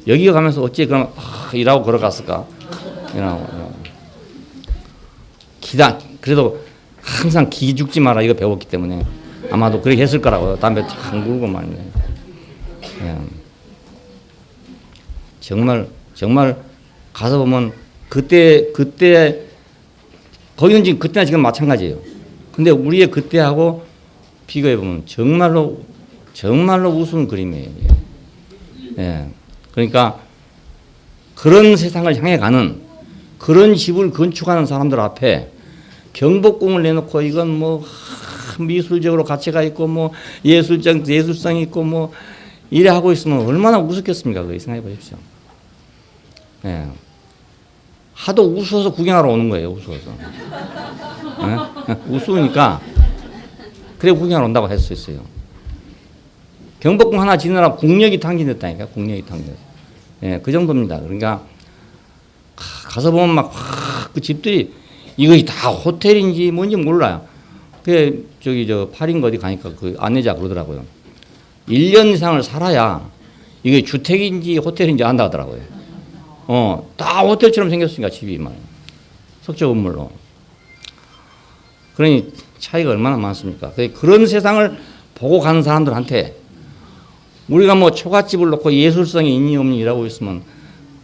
여기 가면서 어찌 그럼 일하고 걸어갔을까? 이라고. 그래도 항상 기 죽지 마라 이거 배웠기 때문에 아마도 그렇게 했을 거라고요. 담배 탁 물고 말이네. 예. 정말 가서 보면 그때 거기는 지금 그때나 지금 마찬가지예요. 근데 우리의 그때하고 비교해 보면 정말로 우스운 그림이에요. 예. 그러니까 그런 세상을 향해 가는 그런 집을 건축하는 사람들 앞에 경복궁을 내놓고 이건 뭐 미술적으로 가치가 있고 뭐 예술성이 있고 뭐 이래 하고 있으면 얼마나 우습겠습니까? 그거 생각해 보십시오. 예. 하도 우스워서 구경하러 오는 거예요. 우스워서. 예? 우스우니까 그래 구경하러 온다고 할 수 있어요. 경복궁 하나 지느라 국력이 탕진됐다니까. 국력이 탕진됐어요. 예, 그 정도입니다. 그러니까 가서 보면 막 그 집들이 이것이 다 호텔인지 뭔지 몰라요. 그 파린거 어디 가니까 그 안내자 그러더라고요. 1년 이상을 살아야 이게 주택인지 호텔인지 안다 하더라고요. 다 호텔처럼 생겼으니까 집이 말 석조 건물로. 그러니 차이가 얼마나 많습니까? 그런 세상을 보고 가는 사람들한테 우리가 뭐 초가집을 놓고 예술성이 있니 없니 이라고 있으면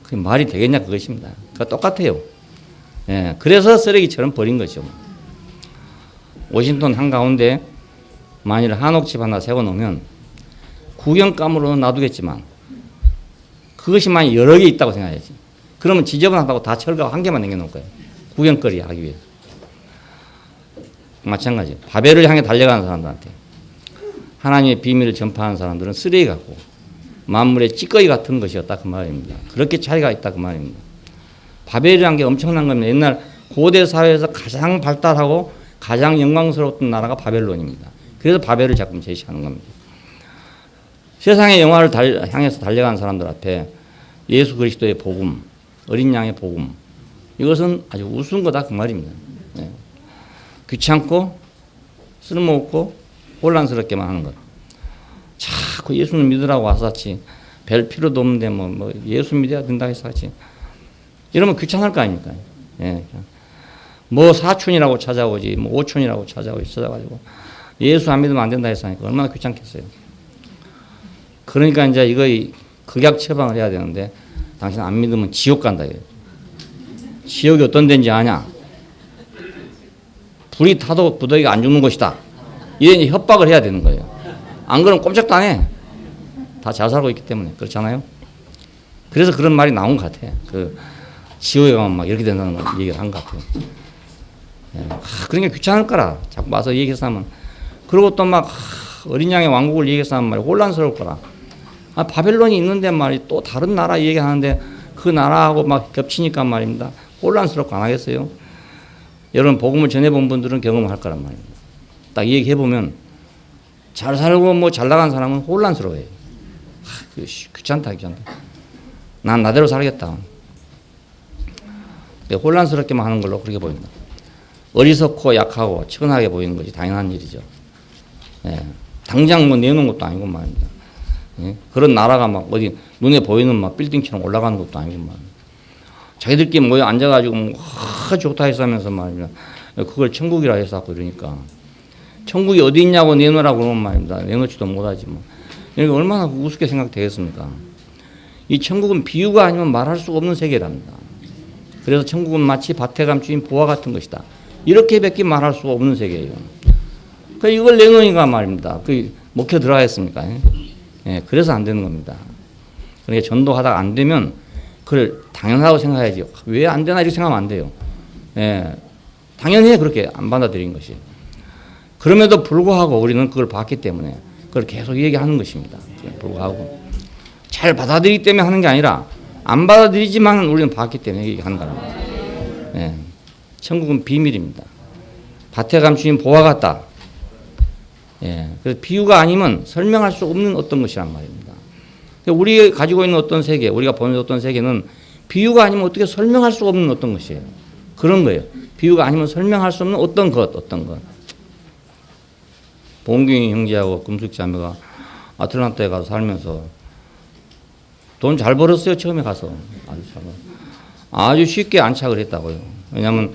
그게 말이 되겠냐 그것입니다. 그러니까 똑같아요. 예, 그래서 쓰레기처럼 버린 거죠. 워싱턴 한가운데 만일 한옥집 하나 세워놓으면 구경감으로 놔두겠지만 그것이 만약 여러 개 있다고 생각해야지. 그러면 지저분하다고 다 철거 한 개만 남겨놓을 거예요. 구경거리 하기 위해서. 마찬가지. 바벨을 향해 달려가는 사람들한테 하나님의 비밀을 전파하는 사람들은 쓰레기 같고 만물의 찌꺼기 같은 것이었다 그 말입니다. 그렇게 차이가 있다 그 말입니다. 바벨이라는 게 엄청난 겁니다. 옛날 고대 사회에서 가장 발달하고 가장 영광스러웠던 나라가 바벨론입니다. 그래서 바벨을 자꾸 제시하는 겁니다. 세상의 영화를 향해서 달려가는 사람들 앞에 예수 그리스도의 복음, 어린 양의 복음, 이것은 아주 우스운 거다 그 말입니다. 네. 귀찮고 쓸모없고 혼란스럽게만 하는 것. 자꾸 예수는 믿으라고 와서같이 별 필요도 없는데 뭐 예수 믿어야 된다 해서 같이 이러면 귀찮을 거 아닙니까? 예. 뭐 사촌이라고 찾아오지, 뭐 오촌이라고 찾아가지고 예수 안 믿으면 안 된다 해서 하니까 얼마나 귀찮겠어요. 그러니까 이제 이거 극약 처방을 해야 되는데 당신 안 믿으면 지옥 간다 이래요. 지옥이 어떤 데인지 아냐? 불이 타도 부더기가 안 죽는 것이다. 이런 협박을 해야 되는 거예요. 안 그러면 꼼짝도 안 해. 다 잘 살고 있기 때문에. 그렇잖아요? 그래서 그런 말이 나온 것 같아. 지옥에 가면 막 이렇게 된다는 얘기를 한 것 같아요. 예. 그러니까 귀찮을 거라. 자꾸 와서 얘기해서 하면. 그리고 또 막 어린 양의 왕국을 얘기해서 하면 말이야. 혼란스러울 거라. 바벨론이 있는데 말이 또 다른 나라 얘기하는데 그 나라하고 막 겹치니까 말입니다. 혼란스럽고 안 하겠어요? 여러분 복음을 전해본 분들은 경험할 거란 말입니다. 딱 얘기해보면 잘 살고 뭐 잘 나간 사람은 혼란스러워요. 귀찮다. 난 나대로 살겠다. 혼란스럽게만 하는 걸로 그렇게 보인다. 어리석고 약하고 측은하게 보이는 것이 당연한 일이죠. 예. 당장 뭐 내놓은 것도 아니고 말입니다. 예? 그런 나라가 막 어디 눈에 보이는 막 빌딩처럼 올라가는 것도 아니고 말입니다. 자기들끼리 모여 앉아가지고 뭐 좋다 해서 하면서 말입니다. 그걸 천국이라 해서 하고 이러니까 천국이 어디 있냐고 내놓으라고 그러면 말입니다. 내놓지도 못하지 뭐. 그러니까 얼마나 우습게 생각되겠습니까? 이 천국은 비유가 아니면 말할 수가 없는 세계랍니다. 그래서 천국은 마치 밭에 감추인 보화 같은 것이다. 이렇게밖에 말할 수가 없는 세계예요. 이걸 내놓으니까 말입니다. 먹혀 들어가겠습니까? 예, 그래서 안 되는 겁니다. 그러니까 전도하다가 안 되면 그걸 당연하다고 생각해야지. 왜 안 되나 이렇게 생각하면 안 돼요. 예, 당연히 그렇게 안 받아들인 것이. 그럼에도 불구하고 우리는 그걸 봤기 때문에 그걸 계속 얘기하는 것입니다. 불구하고 잘 받아들이기 때문에 하는 게 아니라 안 받아들이지만 우리는 봤기 때문에 얘기하는 거랍니다. 예, 천국은 비밀입니다. 밭에 감추인 보화 같다. 예, 그래서 비유가 아니면 설명할 수 없는 어떤 것이란 말입니다. 우리가 가지고 있는 어떤 세계, 우리가 보는 어떤 세계는 비유가 아니면 어떻게 설명할 수 없는 어떤 것이에요. 그런 거예요. 비유가 아니면 설명할 수 없는 어떤 것. 봉균이 형제하고 금숙 자매가 아틀란타에 가서 살면서 돈 잘 벌었어요. 처음에 가서 아주 쉽게 안착을 했다고요. 왜냐하면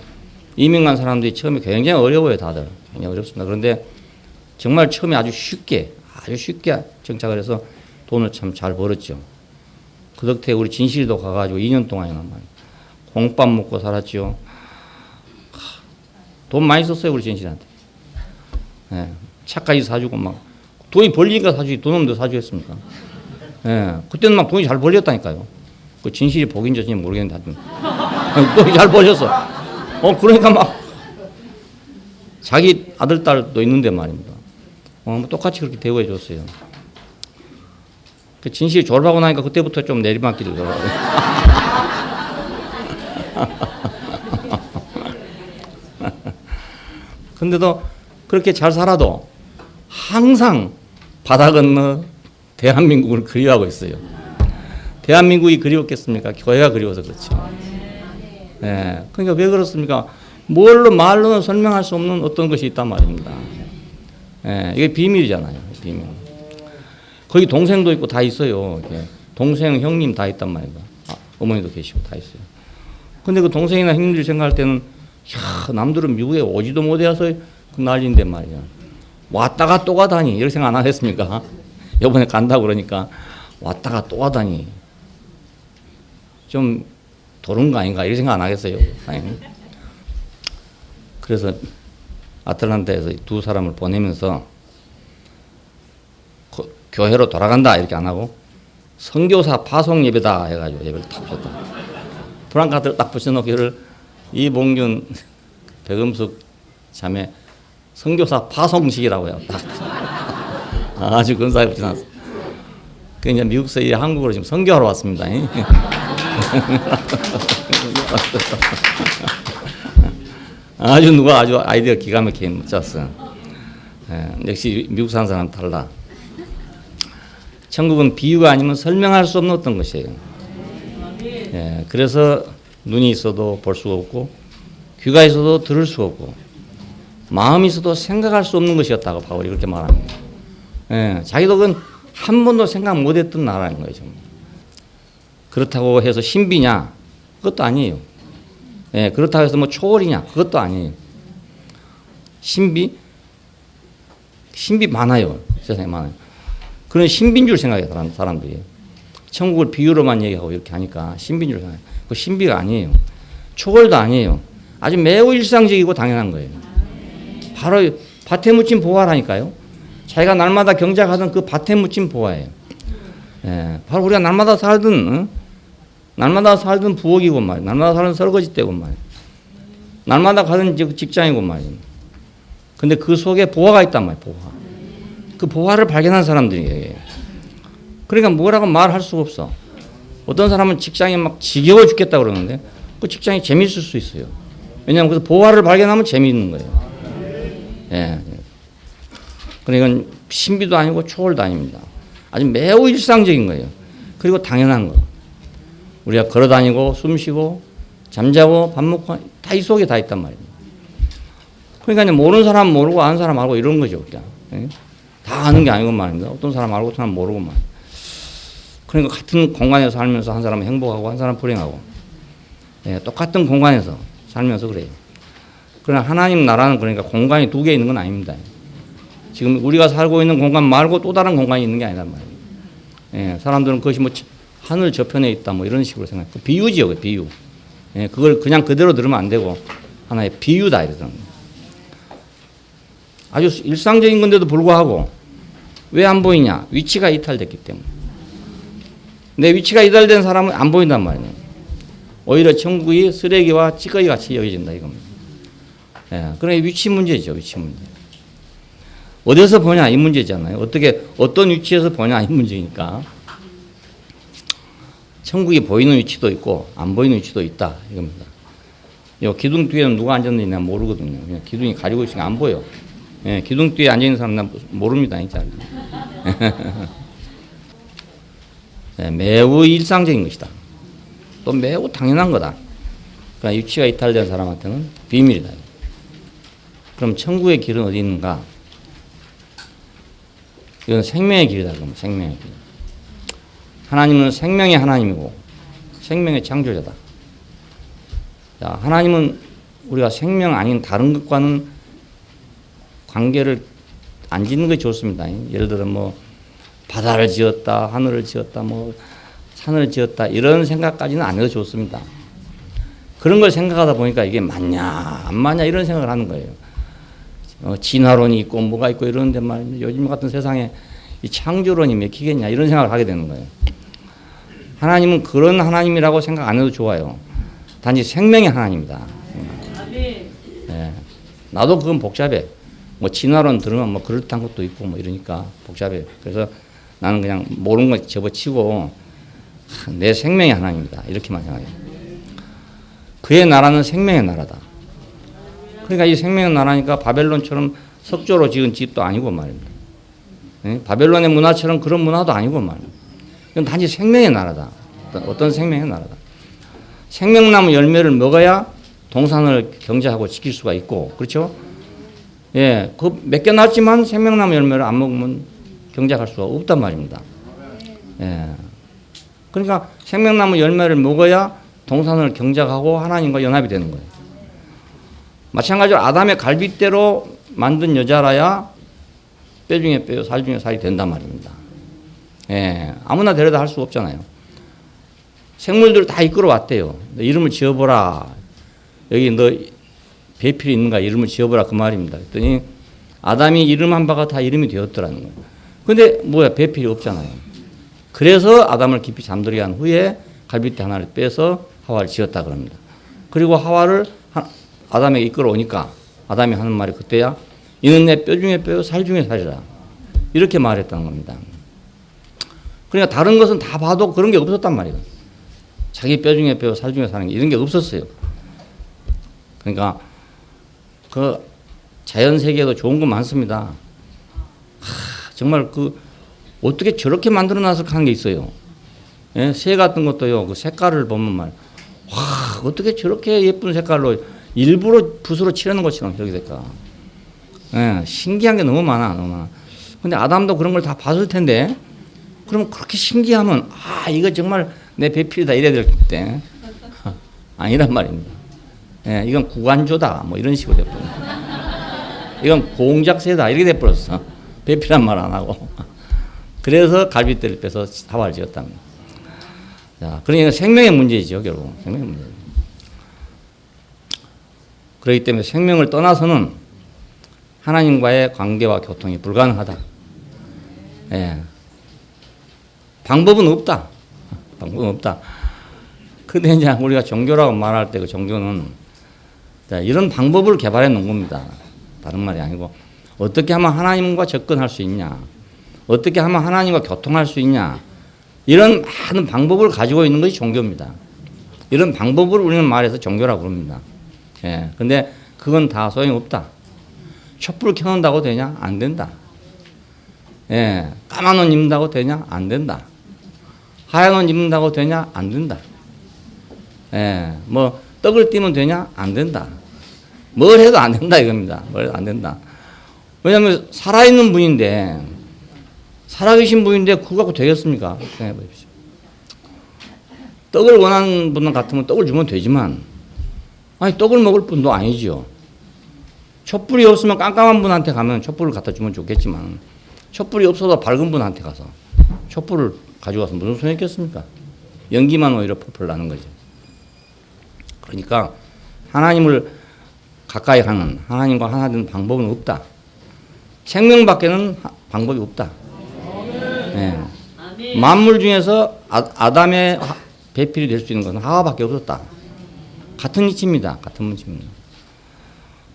이민 간 사람들이 처음에 굉장히 어려워요. 다들 굉장히 어렵습니다. 그런데 정말 처음에 아주 쉽게 정착을 해서 돈을 참 잘 벌었죠. 그 덕택에 우리 진실이도 가가지고 2년 동안이나 공밥 먹고 살았죠. 돈 많이 썼어요. 우리 진실한테. 예, 차까지 사주고 막 돈이 벌리니까 사주지 돈 없는데 사주겠습니까? 예, 그때는 막 돈이 잘 벌렸다니까요. 그 진실이 복인지 아닌지 모르겠는데 돈이 잘 벌렸어. 그러니까 막 자기 아들 딸도 있는데 말입니다. 똑같이 그렇게 대우해 줬어요. 그 진실이 졸업하고 나니까 그때부터 좀 내리막길을 걸어요. 근데도 그렇게 잘 살아도 항상 바다 건너 대한민국을 그리워하고 있어요. 대한민국이 그리웠겠습니까? 교회가 그리워서 그렇죠. 네. 그러니까 왜 그렇습니까? 말로는 설명할 수 없는 어떤 것이 있단 말입니다. 네. 이게 비밀이잖아요. 비밀. 거기 동생도 있고 다 있어요. 동생, 형님 다 있단 말이에요. 어머니도 계시고 다 있어요. 근데 그 동생이나 형님들이 생각할 때는 남들은 미국에 오지도 못해서 그 난리인데 말이야. 왔다가 또 가다니 이렇게 생각 안 하겠습니까? 이번에 간다고 그러니까 왔다가 또 가다니 좀 도는 거 아닌가 이렇게 생각 안 하겠어요? 그래서 아틀란타에서 두 사람을 보내면서 교회로 돌아간다 이렇게 안 하고 선교사 파송 예배다 해가지고 예배를 딱 줬다. 프랑카드를 딱 붙여놓기를 이봉균 백음숙 자매 선교사 파송식이라고 해요. 딱. 아주 근사하게 지났어. 그 이제 미국에서 한국으로 지금 선교하러 왔습니다. 아주 누가 아주 아이디어 기가 막히게 짰어. 역시 미국 사는 사람 달라. 천국은 비유가 아니면 설명할 수 없는 어떤 것이에요. 그래서 눈이 있어도 볼 수가 없고 귀가 있어도 들을 수가 없고 마음이 있어도 생각할 수 없는 것이었다고 바울이 그렇게 말합니다. 자기도 그건 한 번도 생각 못했던 나라인 거예요. 정말. 그렇다고 해서 신비냐? 그것도 아니에요. 그렇다고 해서 뭐 초월이냐? 그것도 아니에요. 신비 많아요. 세상에 많아요. 그런 신비인 줄 생각해요. 사람들이. 천국을 비유로만 얘기하고 이렇게 하니까 신비인 줄 생각해요. 그 신비가 아니에요. 초월도 아니에요. 아주 매우 일상적이고 당연한 거예요. 바로 밭에 묻힌 보화라니까요. 자기가 날마다 경작하던 그 밭에 묻힌 보화예요. 바로 우리가 날마다 살던 부엌이고 말이에요. 날마다 살던 설거지대고 말이에요. 날마다 가던 직장이고 말이에요. 근데 그 속에 보화가 있단 말이에요. 보화. 그 보화를 발견한 사람들이에요. 그러니까 뭐라고 말할 수가 없어. 어떤 사람은 직장이 막 지겨워 죽겠다 그러는데 그 직장이 재미있을 수 있어요. 왜냐하면 그래서 보화를 발견하면 재미있는 거예요. 그러니까 신비도 아니고 초월도 아닙니다. 아주 매우 일상적인 거예요. 그리고 당연한 거. 우리가 걸어다니고 숨쉬고 잠자고 밥 먹고 다 이 속에 다 있단 말입니다. 그러니까 모르는 사람 모르고 아는 사람 알고 이런 거죠. 우리가. 다 아는 게 아니고 말입니다. 어떤 사람 알고 어떤 사람 모르고 말. 그러니까 같은 공간에서 살면서 한 사람은 행복하고 한 사람은 불행하고 똑같은 공간에서 살면서 그래요. 그러나 하나님 나라는 그러니까 공간이 두 개 있는 건 아닙니다. 지금 우리가 살고 있는 공간 말고 또 다른 공간이 있는 게 아니란 말이에요. 사람들은 그것이 뭐 하늘 저편에 있다 뭐 이런 식으로 생각해요. 비유지요, 그 비유. 그걸 그냥 그대로 들으면 안 되고 하나의 비유다 이러더라고요. 아주 일상적인 건데도 불구하고 왜 안 보이냐? 위치가 이탈됐기 때문에. 내 위치가 이탈된 사람은 안 보인단 말이에요. 오히려 천국이 쓰레기와 찌꺼기 같이 여겨진다 이겁니다. 그러니까 위치 문제죠, 위치 문제. 어디서 보냐 이 문제잖아요. 어떤 위치에서 보냐 이 문제니까. 천국이 보이는 위치도 있고 안 보이는 위치도 있다 이겁니다. 요 기둥 뒤에는 누가 앉았는지 난 모르거든요. 그냥 기둥이 가리고 있으니까 안 보여. 기둥 뒤에 앉아 있는 사람 난 모릅니다, 진짜. 매우 일상적인 것이다. 또 매우 당연한 거다. 그러니까 위치가 이탈된 사람한테는 비밀이다. 그럼 천국의 길은 어디 있는가? 이건 생명의 길이다. 그러면 생명의 길. 하나님은 생명의 하나님이고 생명의 창조자다. 자, 하나님은 우리가 생명 아닌 다른 것과는 관계를 안 짓는 것이 좋습니다. 예를 들어 뭐 바다를 지었다, 하늘을 지었다, 뭐 산을 지었다 이런 생각까지는 안 해도 좋습니다. 그런 걸 생각하다 보니까 이게 맞냐 안 맞냐 이런 생각을 하는 거예요. 진화론이 있고 뭐가 있고 이러는데 말이죠. 요즘 같은 세상에 이 창조론이 맥히겠냐 이런 생각을 하게 되는 거예요. 하나님은 그런 하나님이라고 생각 안 해도 좋아요. 단지 생명의 하나님이다. 나도 그건 복잡해. 뭐 진화론 들으면 뭐 그렇다는 것도 있고 뭐 이러니까 복잡해. 그래서 나는 그냥 모르는 거 접어치고 내 생명의 하나님이다 이렇게만 생각해요. 그의 나라는 생명의 나라다. 그러니까 이 생명의 나라니까 바벨론처럼 석조로 지은 집도 아니고 말입니다. 바벨론의 문화처럼 그런 문화도 아니고 말입니다. 이건 단지 생명의 나라다. 어떤 생명의 나라다. 생명나무 열매를 먹어야 동산을 경제하고 지킬 수가 있고 그렇죠? 그 몇 개 났지만 생명나무 열매를 안 먹으면 경작할 수가 없단 말입니다. 그러니까 생명나무 열매를 먹어야 동산을 경작하고 하나님과 연합이 되는 거예요. 마찬가지로 아담의 갈빗대로 만든 여자라야 뼈 중에 뼈, 살 중에 살이 된단 말입니다. 아무나 데려다 할 수 없잖아요. 생물들 다 이끌어왔대요. 이름을 지어보라. 여기 너 배필이 있는가 이름을 지어보라 그 말입니다. 그랬더니 아담이 이름한 바가 다 이름이 되었더라는 거예요. 근데 뭐야 배필이 없잖아요. 그래서 아담을 깊이 잠들게 한 후에 갈빗대 하나를 빼서 하와를 지었다 그럽니다. 그리고 하와를 아담에게 이끌어오니까 아담이 하는 말이 그때야 이는 내 뼈 중에 뼈요 살 중에 살이라. 이렇게 말했다는 겁니다. 그러니까 다른 것은 다 봐도 그런 게 없었단 말이에요. 자기 뼈 중에 뼈, 살 중에 사는 게 이런 게 없었어요. 그러니까 그 자연 세계에도 좋은 거 많습니다. 정말 그 어떻게 저렇게 만들어 놨을까 하는 게 있어요. 예? 새 같은 것도요. 그 색깔을 보면 와, 어떻게 저렇게 예쁜 색깔로 일부러 붓으로 칠하는 것처럼 저렇게 될까? 예, 신기한 게 너무 많아, 너무 많아. 근데 아담도 그런 걸 다 봤을 텐데, 그러면 그렇게 신기하면, 이거 정말 내 배필이다 이래야 될 때. 아니란 말입니다. 예, 이건 구간조다. 뭐 이런 식으로 돼버렸어. 이건 공작새다. 이렇게 돼버렸어. 배필한 말 안 하고. 그래서 갈빗대를 빼서 하와를 지었답니다. 자, 그러니까 생명의 문제죠, 결국. 생명의 문제. 그렇기 때문에 생명을 떠나서는 하나님과의 관계와 교통이 불가능하다. 예. 방법은 없다. 방법은 없다. 근데 이제 우리가 종교라고 말할 때 그 종교는 이런 방법을 개발해 놓은 겁니다. 다른 말이 아니고 어떻게 하면 하나님과 접근할 수 있냐, 어떻게 하면 하나님과 교통할 수 있냐, 이런 많은 방법을 가지고 있는 것이 종교입니다. 이런 방법을 우리는 말해서 종교라고 부릅니다. 예. 근데 그건 다 소용없다. 촛불을 켜놓는다고 되냐? 안 된다. 예. 까만 옷 입는다고 되냐? 안 된다. 하얀 옷 입는다고 되냐? 안 된다. 예. 뭐 떡을 띠면 되냐? 안 된다. 뭘 해도 안 된다 이겁니다. 뭘 해도 안 된다. 왜냐하면 살아있는 분인데, 살아계신 분인데 그거 갖고 되겠습니까? 생각해 보십시오. 떡을 원하는 분 같으면 떡을 주면 되지만, 아니 떡을 먹을 분도 아니지요. 촛불이 없으면 깜깜한 분한테 가면 촛불을 갖다 주면 좋겠지만, 촛불이 없어도 밝은 분한테 가서 촛불을 가져가서 무슨 소용이 있겠습니까? 연기만 오히려 폭발 나는 거죠. 그러니까 하나님을 가까이 가는, 하나님과 하나 되는 방법은 없다. 생명밖에는 방법이 없다. 네. 만물 중에서 아담의 배필이 될 수 있는 것은 하와밖에 없었다. 같은 이치입니다. 같은 이치입니다.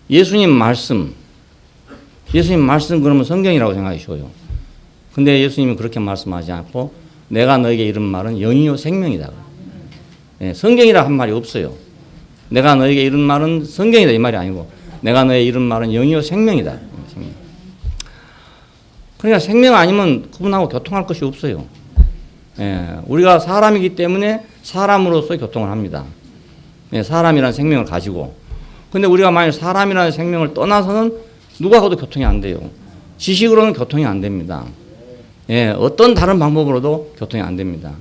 예수님 말씀 그러면 성경이라고 생각이 쉬워요. 근데 예수님은 그렇게 말씀하지 않고 내가 너에게 이른 말은 영이요 생명이다. 네, 성경이라 한 말이 없어요. 내가 너에게 이른 말은 성경이다 이 말이 아니고 내가 너에게 이른 말은 영이요 생명이다. 생명. 그러니까 생명 아니면 그분하고 교통할 것이 없어요. 예, 우리가 사람이기 때문에 사람으로서 교통을 합니다. 예, 사람이라는 생명을 가지고. 근데 우리가 만약 사람이라는 생명을 떠나서는 누구하고도 교통이 안 돼요. 지식으로는 교통이 안 됩니다. 예, 어떤 다른 방법으로도 교통이 안 됩니다.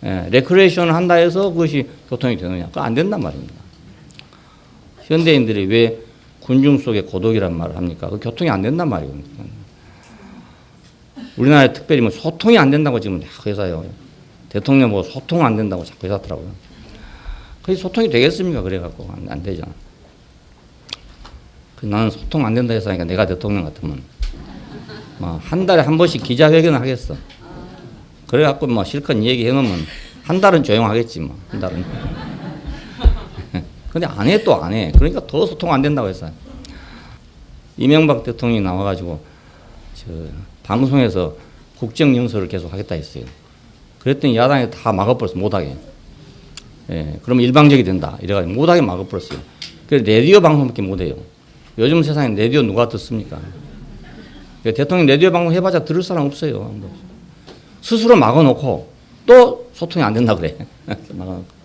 예, 레크레이션을 한다 해서 그것이 교통이 되느냐? 그거 안 된단 말입니다. 현대인들이 왜 군중 속에 고독이란 말을 합니까? 그 교통이 안 된단 말이에요. 우리나라에 특별히 뭐 소통이 안 된다고 지금 자꾸 해서요. 대통령 보고 소통 안 된다고 자꾸 해서더라고요. 그게 소통이 되겠습니까? 그래갖고 안 되잖아. 나는 소통 안 된다 해서 하니까 내가 대통령 같으면 뭐 한 달에 한 번씩 기자회견을 하겠어. 그래갖고 뭐 실컷 얘기해 놓으면 한 달은 조용하겠지 뭐. 한 달은. 근데 안 해 또 안 해. 그러니까 더 소통 안 된다고 했어요. 이명박 대통령이 나와가지고 방송에서 국정연설을 계속 하겠다 했어요. 그랬더니 야당이 다 막아버렸어. 못하게. 예, 그러면 일방적이 된다. 이래가지고 못하게 막아버렸어요. 그래서 라디오 방송밖에 못해요. 요즘 세상에 라디오 누가 듣습니까? 대통령 라디오 방송 해봤자 들을 사람 없어요. 스스로 막아놓고 또 소통이 안 된다 그래. 막아놓고.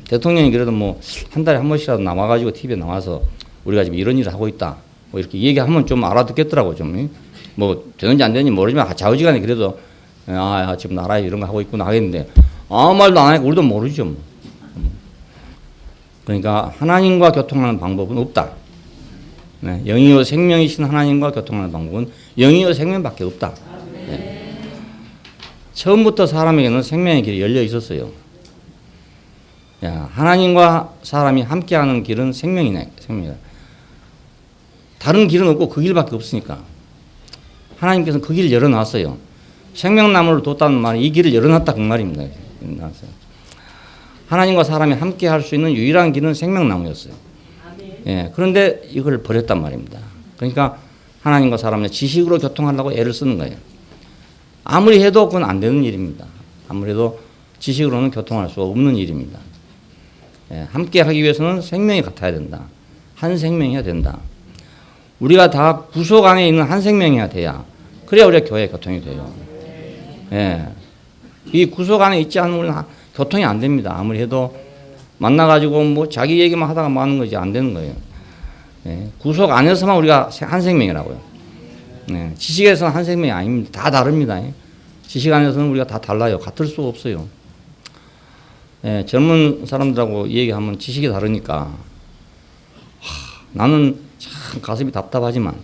대통령이 그래도 뭐 한 달에 한 번씩이라도 나와가지고 TV에 나와서 우리가 지금 이런 일을 하고 있다. 뭐 이렇게 얘기하면 좀 알아듣겠더라고 좀. 뭐 되는지 안 되는지 모르지만 좌우지간에 그래도 지금 나라에 이런 거 하고 있구나 하겠는데 아무 말도 안 하니까 우리도 모르죠. 뭐. 그러니까 하나님과 교통하는 방법은 없다. 네, 영이요 생명이신 하나님과 교통하는 방법은 영이요 생명밖에 없다. 네. 처음부터 사람에게는 생명의 길이 열려 있었어요. 야, 하나님과 사람이 함께하는 길은 생명이네, 생명이다. 다른 길은 없고 그 길밖에 없으니까 하나님께서는 그 길을 열어놨어요. 생명나무를 뒀다는 말은 이 길을 열어놨다 그 말입니다. 하나님과 사람이 함께할 수 있는 유일한 길은 생명나무였어요. 예, 그런데 이걸 버렸단 말입니다. 그러니까 하나님과 사람의 지식으로 교통하려고 애를 쓰는 거예요. 아무리 해도 그건 안 되는 일입니다. 아무래도 지식으로는 교통할 수 없는 일입니다. 예, 함께 하기 위해서는 생명이 같아야 된다. 한 생명이어야 된다. 우리가 다 구속 안에 있는 한 생명이어야 돼야 그래야 우리가 교회 교통이 돼요. 예, 이 구속 안에 있지 않으면 우리는 교통이 안 됩니다. 아무리 해도 만나가지고 뭐 자기 얘기만 하다가 마는 거지 안 되는 거예요. 예, 구속 안에서만 우리가 한 생명이라고요. 예, 지식에서는 한 생명이 아닙니다. 다 다릅니다. 예. 지식 안에서는 우리가 다 달라요. 같을 수가 없어요. 예, 젊은 사람들하고 얘기하면 지식이 다르니까 나는 참 가슴이 답답하지만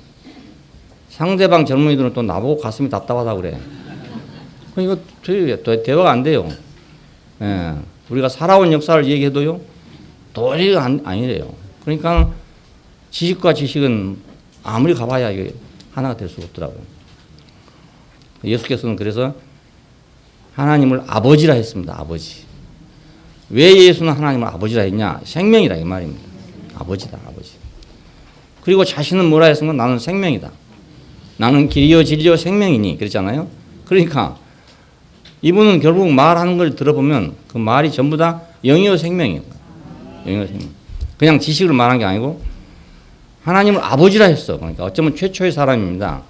상대방 젊은이들은 또 나보고 가슴이 답답하다고 그래. 이거 대화가 안 돼요. 예, 우리가 살아온 역사를 얘기해도요 도저히 아니래요. 그러니까 지식과 지식은 아무리 가봐야 이게 하나가 될 수가 없더라고요. 예수께서는 그래서 하나님을 아버지라 했습니다. 아버지. 왜 예수는 하나님을 아버지라 했냐? 생명이다 이 말입니다. 아버지다 아버지. 그리고 자신은 뭐라 했으면 나는 생명이다. 나는 길이요 진리요 생명이니 그랬잖아요. 그러니까 이분은 결국 말하는 걸 들어보면 그 말이 전부 다 영이요 생명이에요. 영이요 생명. 그냥 지식으로 말한 게 아니고 하나님을 아버지라 했어. 그러니까 어쩌면 최초의 사람입니다.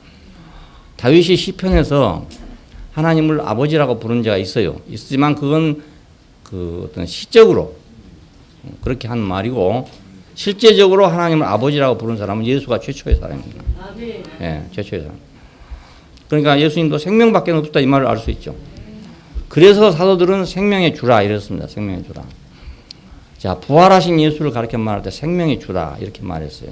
다윗이 시편에서 하나님을 아버지라고 부른 자가 있어요. 있지만 그건 그 어떤 시적으로 그렇게 한 말이고 실제적으로 하나님을 아버지라고 부른 사람은 예수가 최초의 사람입니다. 예, 최초의 사람. 그러니까 예수님도 생명밖에 없다 이 말을 알 수 있죠. 그래서 사도들은 생명의 주라 이랬습니다. 생명의 주라. 자, 부활하신 예수를 가르쳐 말할 때 생명의 주라 이렇게 말했어요.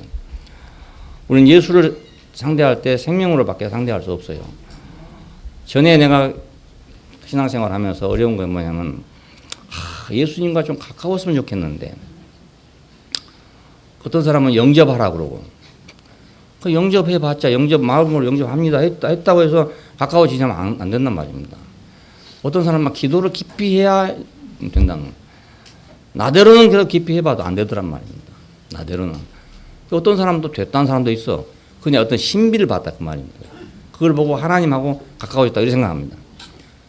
우리는 예수를 상대할 때 생명으로밖에 상대할 수 없어요. 전에 내가 신앙생활 하면서 어려운 건 뭐냐면 예수님과 좀 가까웠으면 좋겠는데 어떤 사람은 영접하라 그러고 그 영접해봤자 마음으로 영접합니다 했다고 해서 가까워지자면 안 된단 말입니다. 어떤 사람은 막 기도를 깊이 해야 된다는 거예요. 나대로는 계속 깊이 해봐도 안 되더란 말입니다. 나대로는. 어떤 사람도 됐다는 사람도 있어. 그냥 어떤 신비를 봤다 그 말입니다. 그걸 보고 하나님하고 가까워졌다 이렇게 생각합니다.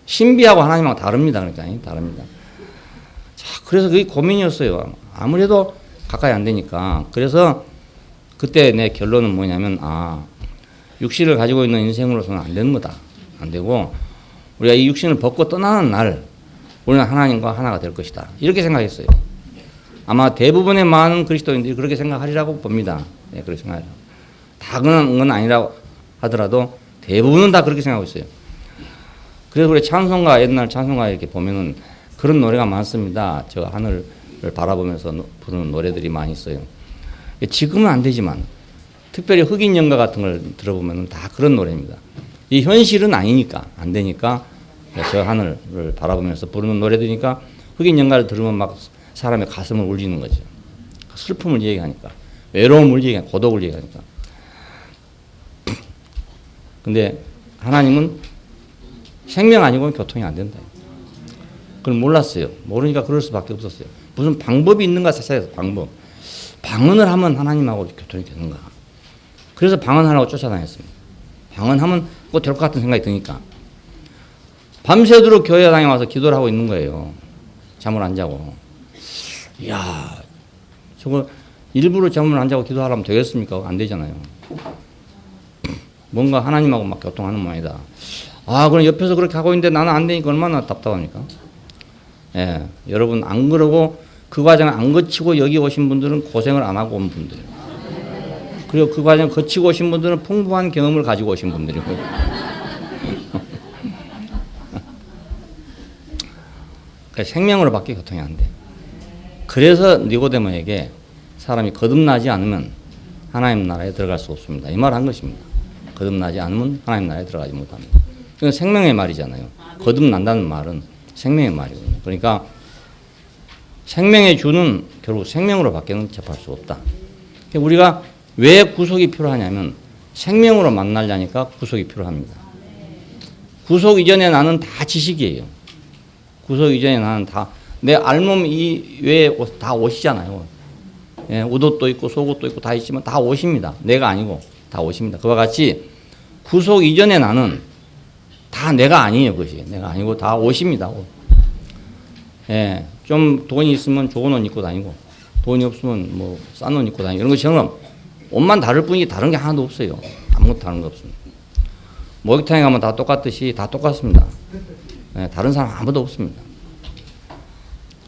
신비하고 하나님하고 다릅니다. 그러니까 다릅니다. 자, 그래서 그게 고민이었어요. 아무래도 가까이 안 되니까. 그래서 그때 내 결론은 뭐냐면 육신을 가지고 있는 인생으로서는 안 되는 거다. 안 되고 우리가 이 육신을 벗고 떠나는 날 우리는 하나님과 하나가 될 것이다. 이렇게 생각했어요. 아마 대부분의 많은 그리스도인들이 그렇게 생각하리라고 봅니다. 네, 그렇게 생각해요. 다 그런 건 아니라고 하더라도 대부분은 다 그렇게 생각하고 있어요. 그래서 우리 찬송가 옛날 찬송가 이렇게 보면은 그런 노래가 많습니다. 저 하늘을 바라보면서 부르는 노래들이 많이 있어요. 지금은 안 되지만 특별히 흑인 연가 같은 걸 들어보면은 다 그런 노래입니다. 이 현실은 아니니까 안 되니까 저 하늘을 바라보면서 부르는 노래들이니까 흑인 연가를 들으면 막 사람의 가슴을 울리는 거죠. 슬픔을 얘기하니까 외로움을 얘기하니까 고독을 얘기하니까. 근데 하나님은 생명 아니고 교통이 안 된다. 그걸 몰랐어요. 모르니까 그럴 수밖에 없었어요. 무슨 방법이 있는가 찾아서 방법. 방언을 하면 하나님하고 교통이 되는가. 그래서 방언하라고 쫓아다녔습니다. 방언하면 꼭 될 것 같은 생각이 드니까. 밤새도록 교회당에 와서 기도를 하고 있는 거예요. 잠을 안 자고. 이야, 저거 일부러 잠을 안 자고 기도하려면 되겠습니까? 안 되잖아요. 뭔가 하나님하고 막 교통하는 모양이다. 그럼 옆에서 그렇게 하고 있는데 나는 안 되니까 얼마나 답답합니까? 예, 여러분 안 그러고 그 과정을 안 거치고 여기 오신 분들은 고생을 안 하고 온 분들. 그리고 그 과정 거치고 오신 분들은 풍부한 경험을 가지고 오신 분들이고. 생명으로밖에 교통이 안 돼. 그래서 니고데모에게 사람이 거듭나지 않으면 하나님 나라에 들어갈 수 없습니다. 이 말을 한 것입니다. 거듭나지 않으면 하나님 나라에 들어가지 못합니다. 이건 생명의 말이잖아요. 거듭난다는 말은 생명의 말이거든요. 그러니까 생명의 주는 결국 생명으로밖에는 접할 수 없다. 우리가 왜 구속이 필요하냐면 생명으로 만나려니까 구속이 필요합니다. 구속 이전에 나는 다 지식이에요. 구속 이전에 나는 다 내 알몸 이외에 다 옷이잖아요. 예, 옷옷도 있고 속옷도 있고 다 있지만 다 옷입니다. 내가 아니고 다 오십니다. 그와 같이 구속 이전의 나는 다 내가 아니에요. 그것이 내가 아니고 다 옷입니다. 옷. 예, 좀 돈이 있으면 좋은 옷 입고 다니고 돈이 없으면 뭐 싼 옷 입고 다니고 이런 것처럼 옷만 다를 뿐이지 다른 게 하나도 없어요. 아무것도 다른 거 없습니다. 목욕탕에 가면 다 똑같듯이 다 똑같습니다. 예, 다른 사람 아무도 없습니다.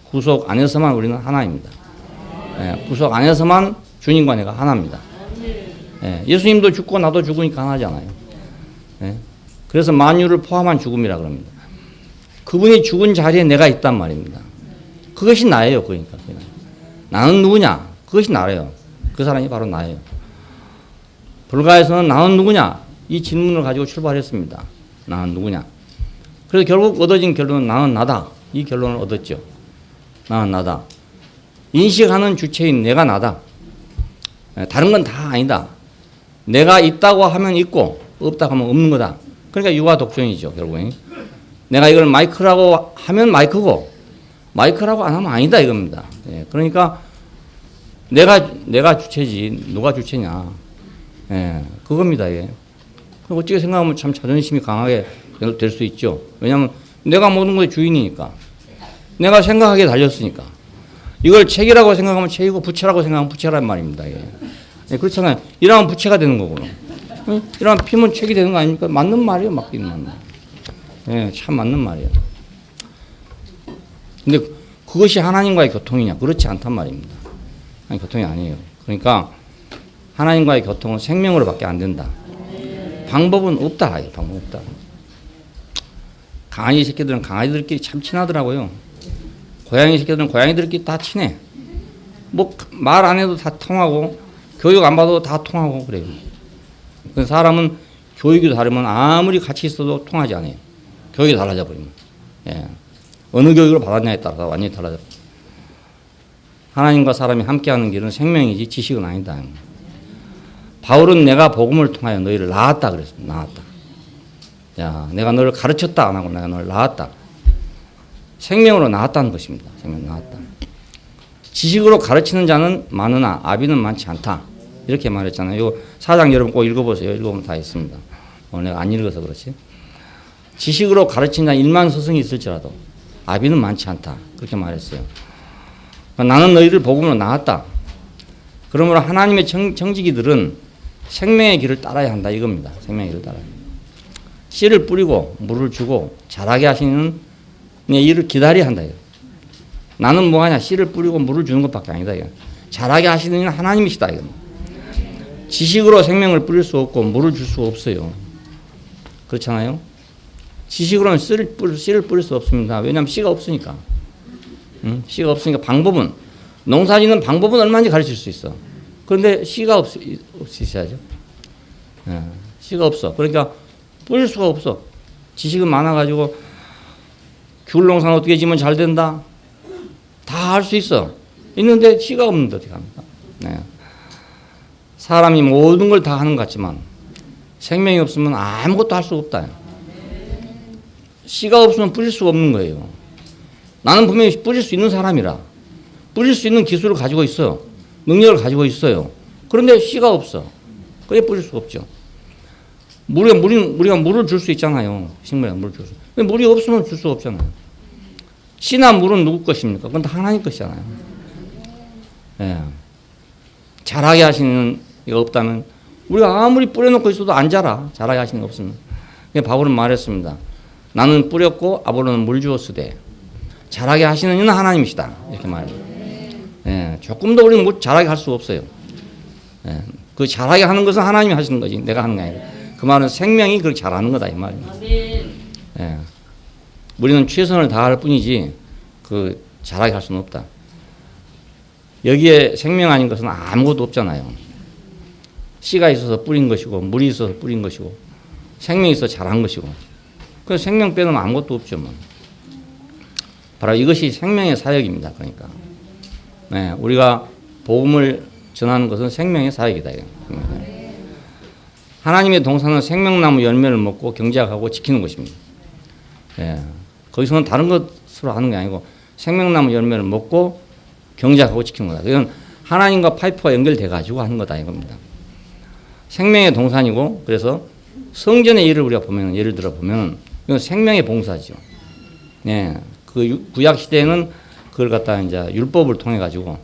구속 안에서만 우리는 하나입니다. 예, 구속 안에서만 주님과 내가 하나입니다. 예, 예수님도 죽고 나도 죽으니까 하나잖아요. 예, 그래서 만유를 포함한 죽음이라 그럽니다. 그분이 죽은 자리에 내가 있단 말입니다. 그것이 나예요. 그러니까 나는 누구냐? 그것이 나래요. 그 사람이 바로 나예요. 불가에서는 나는 누구냐? 이 질문을 가지고 출발했습니다. 나는 누구냐? 그래서 결국 얻어진 결론은 나는 나다. 이 결론을 얻었죠. 나는 나다. 인식하는 주체인 내가 나다. 다른 건 다 아니다. 내가 있다고 하면 있고 없다고 하면 없는 거다. 그러니까 유아 독존이죠. 결국엔. 내가 이걸 마이크라고 하면 마이크고 마이크라고 안 하면 아니다 이겁니다. 예, 그러니까 내가 주체지 누가 주체냐. 예, 그겁니다. 예. 어떻게 생각하면 참 자존심이 강하게 될 수 있죠. 왜냐하면 내가 모든 것의 주인이니까. 내가 생각하기에 달렸으니까. 이걸 책이라고 생각하면 책이고 부채라고 생각하면 부채란 말입니다. 예. 예, 그렇잖아요. 이러면 부채가 되는 거고요. 이러면 피면 책이 되는 거 아닙니까? 맞는 말이에요. 맞긴 맞는 말. 예, 참 맞는 말이에요. 근데 그것이 하나님과의 교통이냐? 그렇지 않단 말입니다. 아니, 교통이 아니에요. 그러니까 하나님과의 교통은 생명으로밖에 안 된다. 방법은 없다. 방법 없다. 강아지 새끼들은 강아지들끼리 참 친하더라고요. 고양이 새끼들은 고양이들끼리 다 친해. 뭐 말 안 해도 다 통하고 교육 안 받아도 다 통하고 그래요. 사람은 교육이 다르면 아무리 같이 있어도 통하지 않아요. 교육이 달라져 버리면. 예. 어느 교육을 받았냐에 따라서 완전히 달라져. 하나님과 사람이 함께하는 길은 생명이지 지식은 아니다. 바울은 내가 복음을 통하여 너희를 낳았다 그랬습니다. 낳았다. 야, 내가 너를 가르쳤다 안 하고 내가 너를 낳았다. 생명으로 낳았다는 것입니다. 생명 낳았다. 지식으로 가르치는 자는 많으나 아비는 많지 않다. 이렇게 말했잖아요. 이 사장 여러분 꼭 읽어보세요. 읽어보면 다 있습니다. 오늘 내가 안 읽어서 그렇지. 지식으로 가르치는 자 1만 스승이 있을지라도 아비는 많지 않다. 그렇게 말했어요. 나는 너희를 복음으로 낳았다. 그러므로 하나님의 정직이들은 생명의 길을 따라야 한다 이겁니다. 생명의 길을 따라야 한다. 씨를 뿌리고 물을 주고 자라게 하시는 일을 기다려야 한다. 나는 뭐하냐? 씨를 뿌리고 물을 주는 것밖에 아니다. 자라게 하시는 이는 하나님이시다. 지식으로 생명을 뿌릴 수 없고 물을 줄 수 없어요. 그렇잖아요. 지식으로는 씨를 뿌릴 수 없습니다. 왜냐하면 씨가 없으니까. 씨가 없으니까 방법은 농사 짓는 방법은 얼마든지 가르칠 수 있어. 그런데 씨가 없으셔야죠. 씨가 없어. 그러니까 뿌릴 수가 없어. 지식은 많아가지고 귤 농사는 어떻게 지면 잘 된다. 다 할 수 있어. 있는데 씨가 없는데 어떻게 합니까? 네. 사람이 모든 걸 다 하는 것 같지만 생명이 없으면 아무것도 할 수 없다. 씨가 없으면 뿌릴 수가 없는 거예요. 나는 분명히 뿌릴 수 있는 사람이라 뿌릴 수 있는 기술을 가지고 있어요. 능력을 가지고 있어요. 그런데 씨가 없어. 그래 뿌릴 수가 없죠. 우리가 물을 줄 수 있잖아요. 식물에 물을 줄 수. 근데 물이 없으면 줄 수가 없잖아요. 씨나 물은 누구 것입니까? 그건 다 하나님 것이잖아요. 예. 자라게 하시는 이가 없다면 우리가 아무리 뿌려놓고 있어도 안 자라. 자라게 하시는 게 없으면. 바울은 말했습니다. 나는 뿌렸고 아볼로는 물 주었으되 자라게 하시는 이는 하나님이시다. 이렇게 말해요. 예. 조금도 우리는 뭐 자라게 할 수 없어요. 예. 그 자라게 하는 것은 하나님이 하시는 거지. 내가 하는 게 아니라. 그 말은 생명이 그렇게 자라는 거다. 이 말입니다. 예. 우리는 최선을 다할 뿐이지 그 자라게 할 수는 없다. 여기에 생명 아닌 것은 아무것도 없잖아요. 씨가 있어서 뿌린 것이고 물이 있어서 뿌린 것이고 생명이 있어서 자란 것이고 그래서 생명 빼놓으면 아무것도 없죠. 뭐. 바로 이것이 생명의 사역입니다. 그러니까 네, 우리가 복음을 전하는 것은 생명의 사역이다. 하나님의 동산은 생명나무 열매를 먹고 경작하고 지키는 것입니다. 네, 거기서는 다른 것으로 하는 게 아니고 생명나무 열매를 먹고 경작하고 지키는 거다. 이건 하나님과 파이프가 연결돼 가지고 하는 거다 이겁니다. 생명의 동산이고, 그래서 성전의 일을 우리가 보면, 예를 들어 보면 이건 생명의 봉사죠. 네, 그 구약 시대에는 그걸 갖다가 이제 율법을 통해 가지고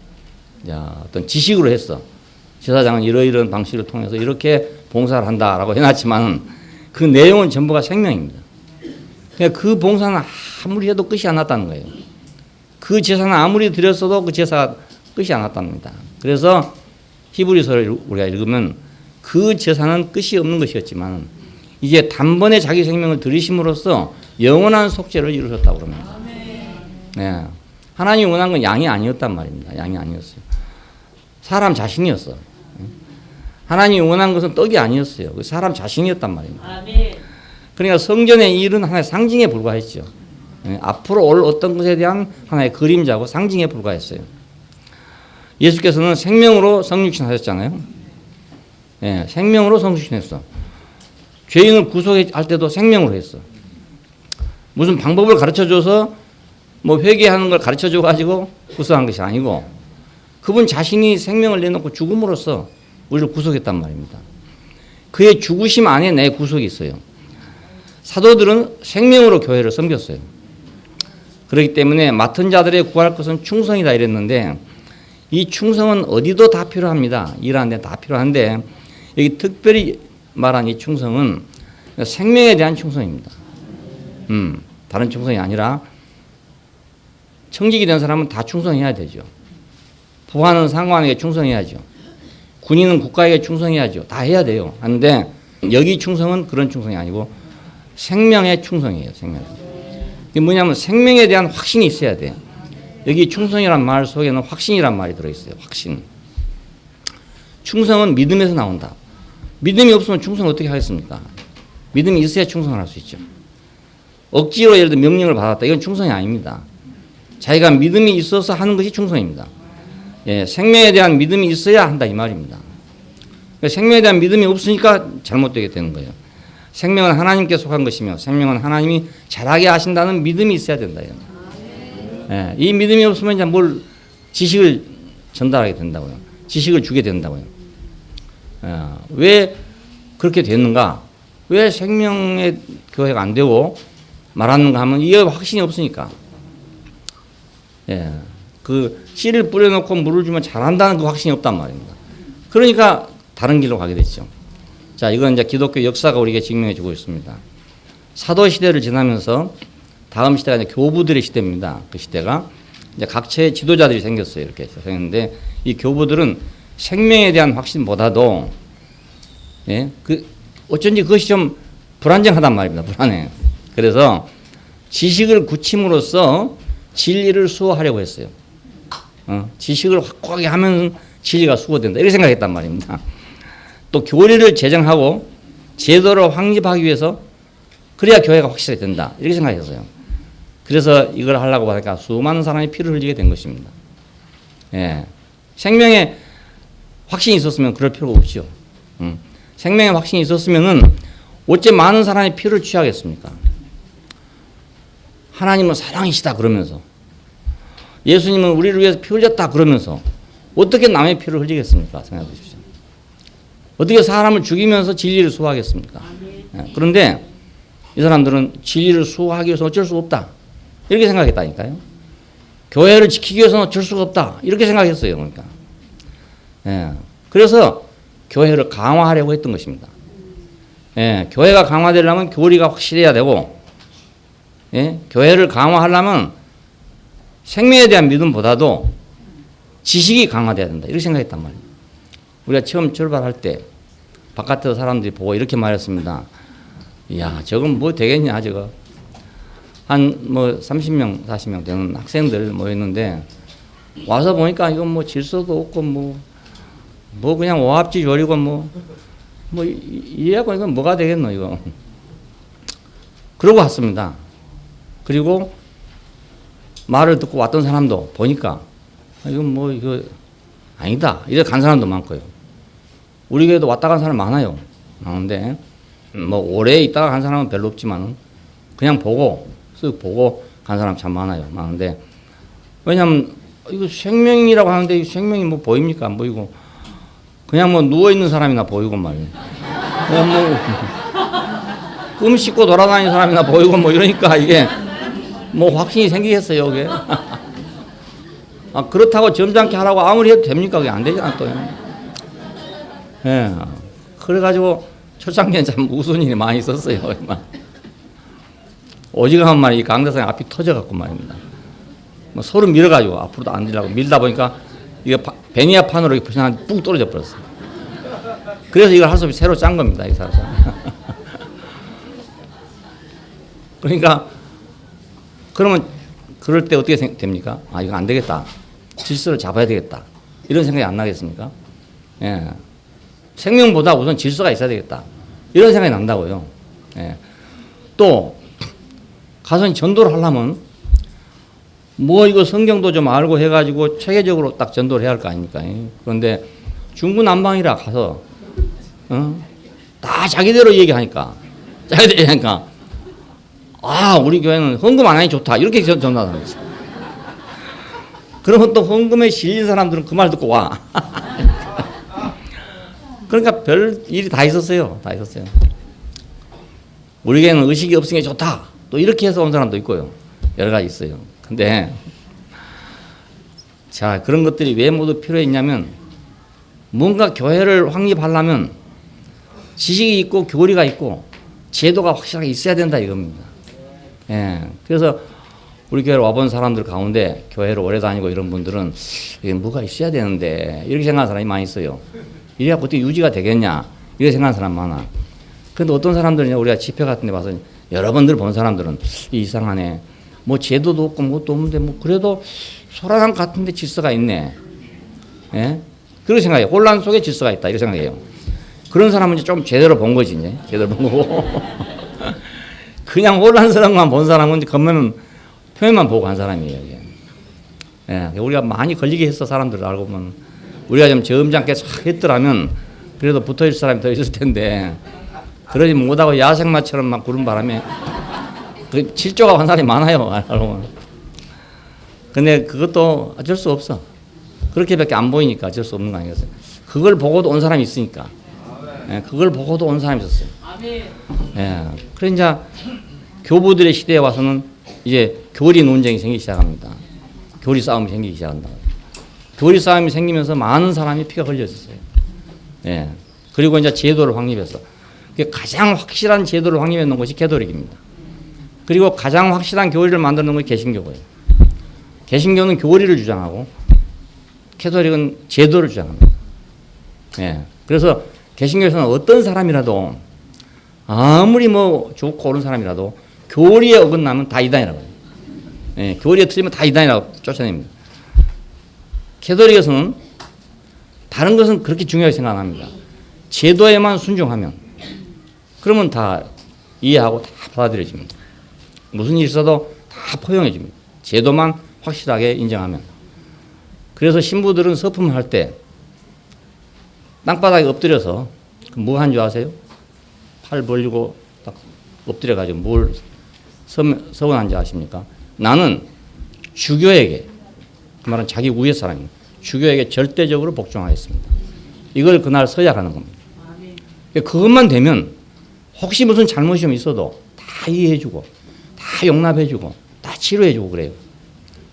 이제 어떤 지식으로 했어. 제사장은 이러이러한 방식을 통해서 이렇게 봉사를 한다라고 해놨지만 그 내용은 전부가 생명입니다. 그러니까 그 봉사는 아무리 해도 끝이 안 났다는 거예요. 그 제사는 아무리 드렸어도 그 제사가 끝이 안 났답니다. 그래서 히브리서를 우리가 읽으면 그 제사는 끝이 없는 것이었지만 이제 단번에 자기 생명을 들이심으로써 영원한 속죄를 이루셨다고 그럽니다. 네. 하나님이 원한 건 양이 아니었단 말입니다. 양이 아니었어요. 사람 자신이었어. 하나님이 원한 것은 떡이 아니었어요. 사람 자신이었단 말입니다. 그러니까 성전의 일은 하나의 상징에 불과했죠. 앞으로 올 어떤 것에 대한 하나의 그림자고 상징에 불과했어요. 예수께서는 생명으로 성육신 하셨잖아요. 네, 생명으로 성육신 했어. 죄인을 구속할 때도 생명으로 했어. 무슨 방법을 가르쳐줘서 뭐 회개하는 걸 가르쳐줘가지고 구속한 것이 아니고 그분 자신이 생명을 내놓고 죽음으로써 우리를 구속했단 말입니다. 그의 죽으심 안에 내 구속이 있어요. 사도들은 생명으로 교회를 섬겼어요. 그렇기 때문에 맡은 자들의 구할 것은 충성이다 이랬는데 이 충성은 어디도 다 필요합니다. 일하는 데 다 필요한데 여기 특별히 말한 이 충성은 생명에 대한 충성입니다. 다른 충성이 아니라 청직이 된 사람은 다 충성해야 되죠. 부하는 상관에게 충성해야죠. 군인은 국가에게 충성해야죠. 다 해야 돼요. 하는데 여기 충성은 그런 충성이 아니고 생명의 충성이에요. 생명. 이게 뭐냐면 생명에 대한 확신이 있어야 돼요. 여기 충성이란 말 속에는 확신이란 말이 들어있어요. 확신. 충성은 믿음에서 나온다. 믿음이 없으면 충성을 어떻게 하겠습니까? 믿음이 있어야 충성을 할 수 있죠. 억지로 예를 들어 명령을 받았다. 이건 충성이 아닙니다. 자기가 믿음이 있어서 하는 것이 충성입니다. 예, 생명에 대한 믿음이 있어야 한다 이 말입니다. 그러니까 생명에 대한 믿음이 없으니까 잘못되게 되는 거예요. 생명은 하나님께 속한 것이며 생명은 하나님이 잘하게 하신다는 믿음이 있어야 된다. 예, 이 믿음이 없으면 이제 뭘 지식을 전달하게 된다고요. 지식을 주게 된다고요. 예, 왜 그렇게 됐는가? 왜 생명의 교회가 안 되고 말하는가 하면 이게 확신이 없으니까. 예, 그 씨를 뿌려놓고 물을 주면 잘한다는 그 확신이 없단 말입니다. 그러니까 다른 길로 가게 됐죠. 자, 이건 이제 기독교 역사가 우리에게 증명해 주고 있습니다. 사도 시대를 지나면서 다음 시대가 이제 교부들의 시대입니다. 그 시대가 이제 각처의 지도자들이 생겼어요. 이렇게 생겼는데 이 교부들은 생명에 대한 확신보다도 예, 어쩐지 그것이 좀 불안정하단 말입니다. 불안해요. 그래서 지식을 굳힘으로써 진리를 수호하려고 했어요. 지식을 확고하게 하면 진리가 수호된다. 이렇게 생각했단 말입니다. 또 교리를 제정하고 제도를 확립하기 위해서 그래야 교회가 확실히 된다. 이렇게 생각했어요. 그래서 이걸 하려고 하니까 수많은 사람이 피를 흘리게 된 것입니다. 예. 생명에 확신이 있었으면 그럴 필요가 없죠. 생명에 확신이 있었으면은 어째 많은 사람이 피를 취하겠습니까? 하나님은 사랑이시다 그러면서 예수님은 우리를 위해서 피 흘렸다 그러면서 어떻게 남의 피를 흘리겠습니까? 생각해 보십시오. 어떻게 사람을 죽이면서 진리를 수호하겠습니까? 예. 그런데 이 사람들은 진리를 수호하기 위해서 어쩔 수 없다. 이렇게 생각했다니까요. 교회를 지키기 위해서는 어쩔 수가 없다. 이렇게 생각했어요. 그러니까. 예. 그래서 교회를 강화하려고 했던 것입니다. 예. 교회가 강화되려면 교리가 확실해야 되고, 예. 교회를 강화하려면 생명에 대한 믿음보다도 지식이 강화돼야 된다. 이렇게 생각했단 말이에요. 우리가 처음 출발할 때 바깥에서 사람들이 보고 이렇게 말했습니다. 이야, 저건 뭐 되겠냐, 저거. 한 뭐 30명, 40명 되는 학생들 모였는데 와서 보니까 이건 뭐 질서도 없고 뭐 그냥 오합지 조리고 뭐 이해하고 이건 뭐가 되겠노, 이거. 그러고 왔습니다. 그리고 말을 듣고 왔던 사람도 보니까 이건 뭐 이거 아니다. 이래 간 사람도 많고요. 우리 교회도 왔다 간 사람 많아요. 많은데 뭐 오래 있다가 간 사람은 별로 없지만 그냥 쓱 보고 간 사람 참 많아요. 많은데 왜냐하면 이거 생명이라고 하는데 이 생명이 뭐 보입니까? 안 보이고 그냥 뭐 누워있는 사람이나 보이고 말이에요. 그냥 뭐, 끔 씻고 돌아다니는 사람이나 보이고 뭐 이러니까 이게 뭐 확신이 생기겠어요, 이게. 아, 그렇다고 점잖게 하라고 아무리 해도 됩니까? 그게 안 되잖아, 또. 예. 그래가지고 초창기엔 참 우스운 일이 많이 있었어요. 오지간한 말이 이 강대상에 앞이 터져갖고 말입니다. 뭐 서로 밀어가지고 앞으로도 안 되려고 밀다 보니까 이게 베니아판으로 그냥 뚝 떨어져 버렸어요. 그래서 이걸 할 수 없이 새로 짠 겁니다, 이 사람. 그러니까 그러면 그럴 때 어떻게 됩니까? 아, 이거 안 되겠다. 질서를 잡아야 되겠다. 이런 생각이 안 나겠습니까? 예. 생명보다 우선 질서가 있어야 되겠다. 이런 생각이 난다고요. 예. 또 가서 전도를 하려면 뭐 이거 성경도 좀 알고 해가지고 체계적으로 딱 전도를 해야 할 거 아닙니까? 그런데 중구난방이라 가서 다 자기대로 얘기하니까 아, 우리 교회는 헌금 안 하니 좋다 이렇게 전도하는 거예요. 그러면 또 헌금에 실린 사람들은 그 말 듣고 와. 그러니까 별 일이 다 있었어요. 다 있었어요. 우리 교회는 의식이 없으니 좋다. 또 이렇게 해서 온 사람도 있고요. 여러 가지 있어요. 근데 자, 그런 것들이 왜 모두 필요했냐면 뭔가 교회를 확립하려면 지식이 있고 교리가 있고 제도가 확실하게 있어야 된다 이겁니다. 예. 그래서 우리 교회로 와본 사람들 가운데 교회를 오래 다니고 이런 분들은 이게 뭐가 있어야 되는데 이렇게 생각하는 사람이 많이 있어요. 이래야 어떻게 유지가 되겠냐 이렇게 생각하는 사람 많아. 그런데 어떤 사람들은 우리가 집회 같은 데 와서 여러 번들 본 사람들은 이상하네. 뭐 제도도 없고 뭣도 없는데 뭐 그래도 소라상 같은데 질서가 있네. 예? 그렇게 생각해요. 혼란 속에 질서가 있다 이렇게 생각해요. 그런 사람은 이제 좀 제대로 본 거지 이제 제대로 본 거고. 그냥 혼란스러운 것만 본 사람은 이제 겉면 표면만 보고 간 사람이에요. 이게. 예, 우리가 많이 걸리게 했어 사람들을 알고 보면 우리가 좀 점잖게 싹 했더라면 그래도 붙어있을 사람이 더 있을 텐데 그러지 못하고 야생마처럼 막 구른 바람에 그 질조가 한 사람이 많아요. 알고 보면. 근데 그것도 어쩔 수 없어. 그렇게밖에 안 보이니까 어쩔 수 없는 거 아니겠어요. 그걸 보고도 온 사람이 있으니까. 예, 그걸 보고도 온 사람이 있었어요. 예, 그래 이제 교부들의 시대에 와서는 이제 교리 논쟁이 생기기 시작합니다. 교리 싸움이 생기기 시작한다. 교리 싸움이 생기면서 많은 사람이 피가 흘려졌어요. 예, 그리고 이제 제도를 확립해서 가장 확실한 제도를 확립해 놓은 것이 개도릭입니다. 그리고 가장 확실한 교리를 만드는 것이 개신교고요. 개신교는 교리를 주장하고 캐톨릭은 제도를 주장합니다. 예, 그래서 개신교에서는 어떤 사람이라도 아무리 뭐 좋고 옳은 사람이라도 교리에 어긋나면 다 이단이라고 해요. 예, 교리에 틀리면 다 이단이라고 쫓아냅니다. 캐톨릭에서는 다른 것은 그렇게 중요하게 생각 안 합니다. 제도에만 순종하면 그러면 다 이해하고 다 받아들여집니다. 무슨 일이 있어도 다 포용해집니다. 제도만 확실하게 인정하면. 그래서 신부들은 서품을 할 때 땅바닥에 엎드려서 뭐 한 줄 아세요? 팔 벌리고 딱 엎드려가지고 뭘 서원한 줄 아십니까? 나는 주교에게, 그 말은 자기 위에 사람입니다. 주교에게 절대적으로 복종하겠습니다. 이걸 그날 서약하는 겁니다. 그것만 되면 혹시 무슨 잘못이 있어도 다 이해해주고 다 용납해주고 다 치료해주고 그래요.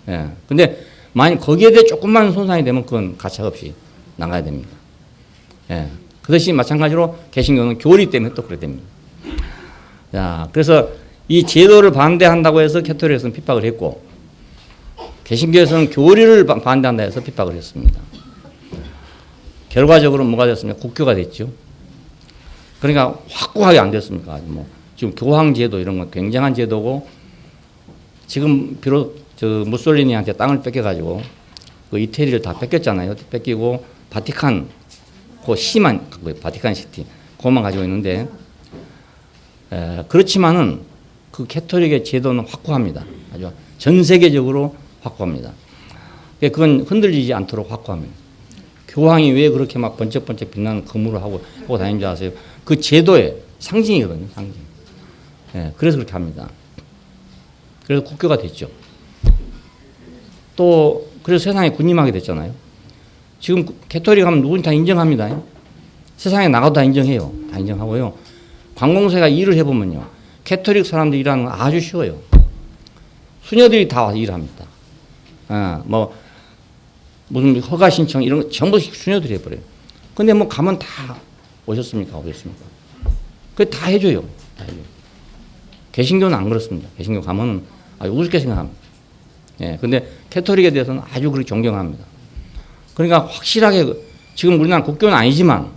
예. 근데 만약 거기에 대해 조금만 손상이 되면 그건 가차없이 나가야 됩니다. 예. 그것이 마찬가지로 개신교는 교리 때문에 또 그렇게 됩니다. 자, 그래서 이 제도를 반대한다고 해서 캐톨릭에서는 핍박을 했고 개신교에서는 교리를 반대한다 해서 핍박을 했습니다. 결과적으로 뭐가 됐습니까? 국교가 됐죠. 그러니까 확고하게 안 됐습니까? 뭐 지금 교황제도 이런 건 굉장한 제도고 지금 비록 저 무솔리니한테 땅을 뺏겨가지고 그 이태리를 다 뺏겼잖아요. 뺏기고 바티칸 그 시만 바티칸 시티 그것만 가지고 있는데 그렇지만은 그 캐톨릭의 제도는 확고합니다. 아주 전 세계적으로 확고합니다. 그건 흔들리지 않도록 확고합니다. 교황이 왜 그렇게 막 번쩍번쩍 빛나는 금으로 하고 다니는지 아세요? 그 제도의 상징이거든요. 상징. 예, 그래서 그렇게 합니다. 그래서 국교가 됐죠. 또 그래서 세상에 군림하게 됐잖아요. 지금 캐톨릭 하면 누구나 다 인정합니다. 세상에 나가도 다 인정해요. 다 인정하고요. 관공서가 일을 해보면요. 캐토릭 사람들이 일하는 건 아주 쉬워요. 수녀들이 다 와서 일합니다. 뭐 무슨 허가 신청 이런 거 전부 수녀들이 해버려요. 근데 뭐 가면 다 오셨습니까? 오셨습니까? 그게 다 해줘요. 다 해줘요. 개신교는 안 그렇습니다. 개신교 가면은 아주 우습게 생각합니다. 예, 근데 캐토릭에 대해서는 아주 그렇게 존경합니다. 그러니까 확실하게 지금 우리나라 국교는 아니지만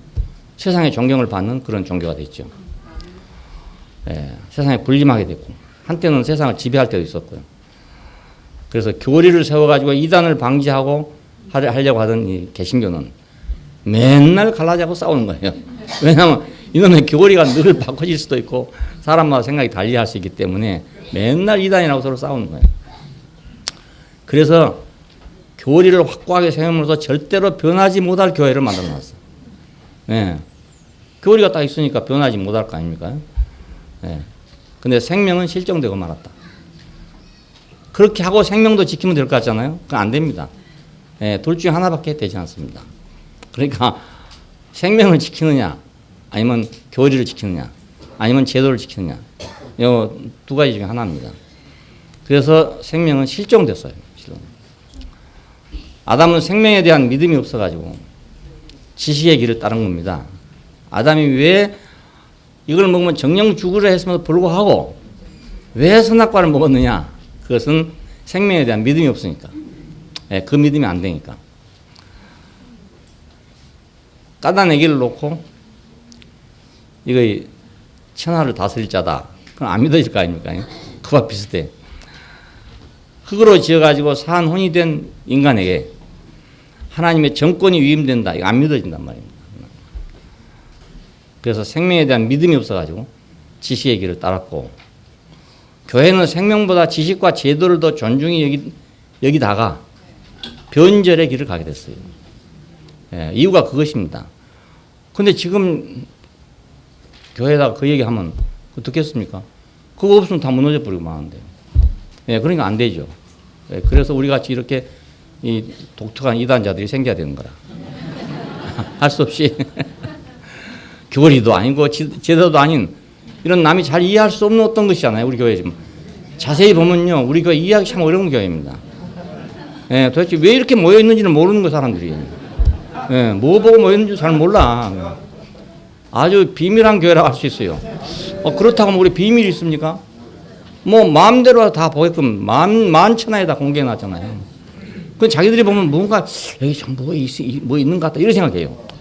세상에 존경을 받는 그런 종교가 됐죠. 예, 세상에 군림하게 됐고 한때는 세상을 지배할 때도 있었고요. 그래서 교리를 세워가지고 이단을 방지하고 하려고 하던 이 개신교는 맨날 갈라지고 싸우는 거예요. 왜냐하면 이놈의 교리가 늘 바꿔질 수도 있고 사람마다 생각이 달리할 수 있기 때문에 맨날 이단이라고 서로 싸우는 거예요. 그래서 교리를 확고하게 세움으로써 절대로 변하지 못할 교회를 만들어놨어요. 예. 교리가 딱 있으니까 변하지 못할 거 아닙니까? 예. 근데 생명은 실종되고 말았다. 그렇게 하고 생명도 지키면 될 것 같잖아요? 그건 안 됩니다. 예, 둘 중에 하나밖에 되지 않습니다. 그러니까 생명을 지키느냐, 아니면 교리를 지키느냐, 아니면 제도를 지키느냐, 이 두 가지 중에 하나입니다. 그래서 생명은 실종됐어요. 아담은 생명에 대한 믿음이 없어가지고 지식의 길을 따른 겁니다. 아담이 왜 이걸 먹으면 정령 죽으려 했음에도 불구하고 왜 선악과를 먹었느냐? 그것은 생명에 대한 믿음이 없으니까. 예, 그 믿음이 안 되니까. 까단 애기를 놓고 이거 천하를 다스릴 자다. 그건 안 믿어질 거 아닙니까? 그와 비슷해. 흙으로 지어가지고 산 혼이 된 인간에게 하나님의 정권이 위임된다. 이거 안 믿어진단 말입니다. 그래서 생명에 대한 믿음이 없어가지고 지식의 길을 따랐고, 교회는 생명보다 지식과 제도를 더 존중히 여기다가 변절의 길을 가게 됐어요. 예, 이유가 그것입니다. 근데 지금 교회에다가 그 얘기하면 듣겠습니까? 그거 없으면 다 무너져 버리고 마는데. 예, 그러니까 안 되죠. 예, 그래서 우리 같이 이렇게 이 독특한 이단자들이 생겨야 되는 거라. 할 수 없이 교리도 아니고 제도도 아닌 이런 남이 잘 이해할 수 없는 어떤 것이잖아요. 우리 교회 지금 자세히 보면요, 우리 교회 이해하기 참 어려운 교회입니다. 예, 도대체 왜 이렇게 모여 있는지는 모르는 거 사람들이. 예, 뭐 보고 모여 있는지 잘 몰라. 아주 비밀한 교회라고 할 수 있어요. 그렇다고 우리 비밀이 있습니까? 뭐 마음대로 다 보게끔 만천하에 다 공개해 놨잖아요. 그 자기들이 보면 뭔가 여기 참 뭐 있는 것 같다 이렇게 생각해요.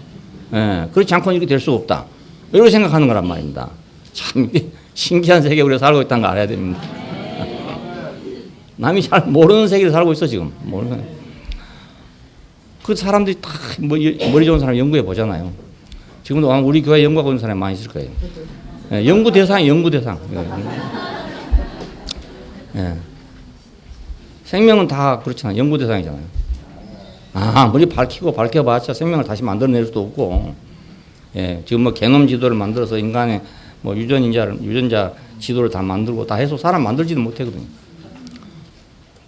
예, 그렇지 않고는 이렇게 될 수 없다 이렇게 생각하는 거란 말입니다. 참 신기한 세계에 우리가 살고 있다는 거 알아야 됩니다. 남이 잘 모르는 세계를 살고 있어 지금. 모르는. 그 사람들이 다 머리 좋은 사람 연구해 보잖아요. 지금도 우리 교회 연구하고 있는 사람이 많이 있을 거예요. 예, 연구 대상. 예. 생명은 다 그렇잖아요. 연구 대상이잖아요. 머리 밝혀봤자 생명을 다시 만들어낼 수도 없고, 예, 지금 뭐 게놈 지도를 만들어서 인간의 뭐 유전자 지도를 다 만들고 다 해서 사람 만들지도 못하거든요.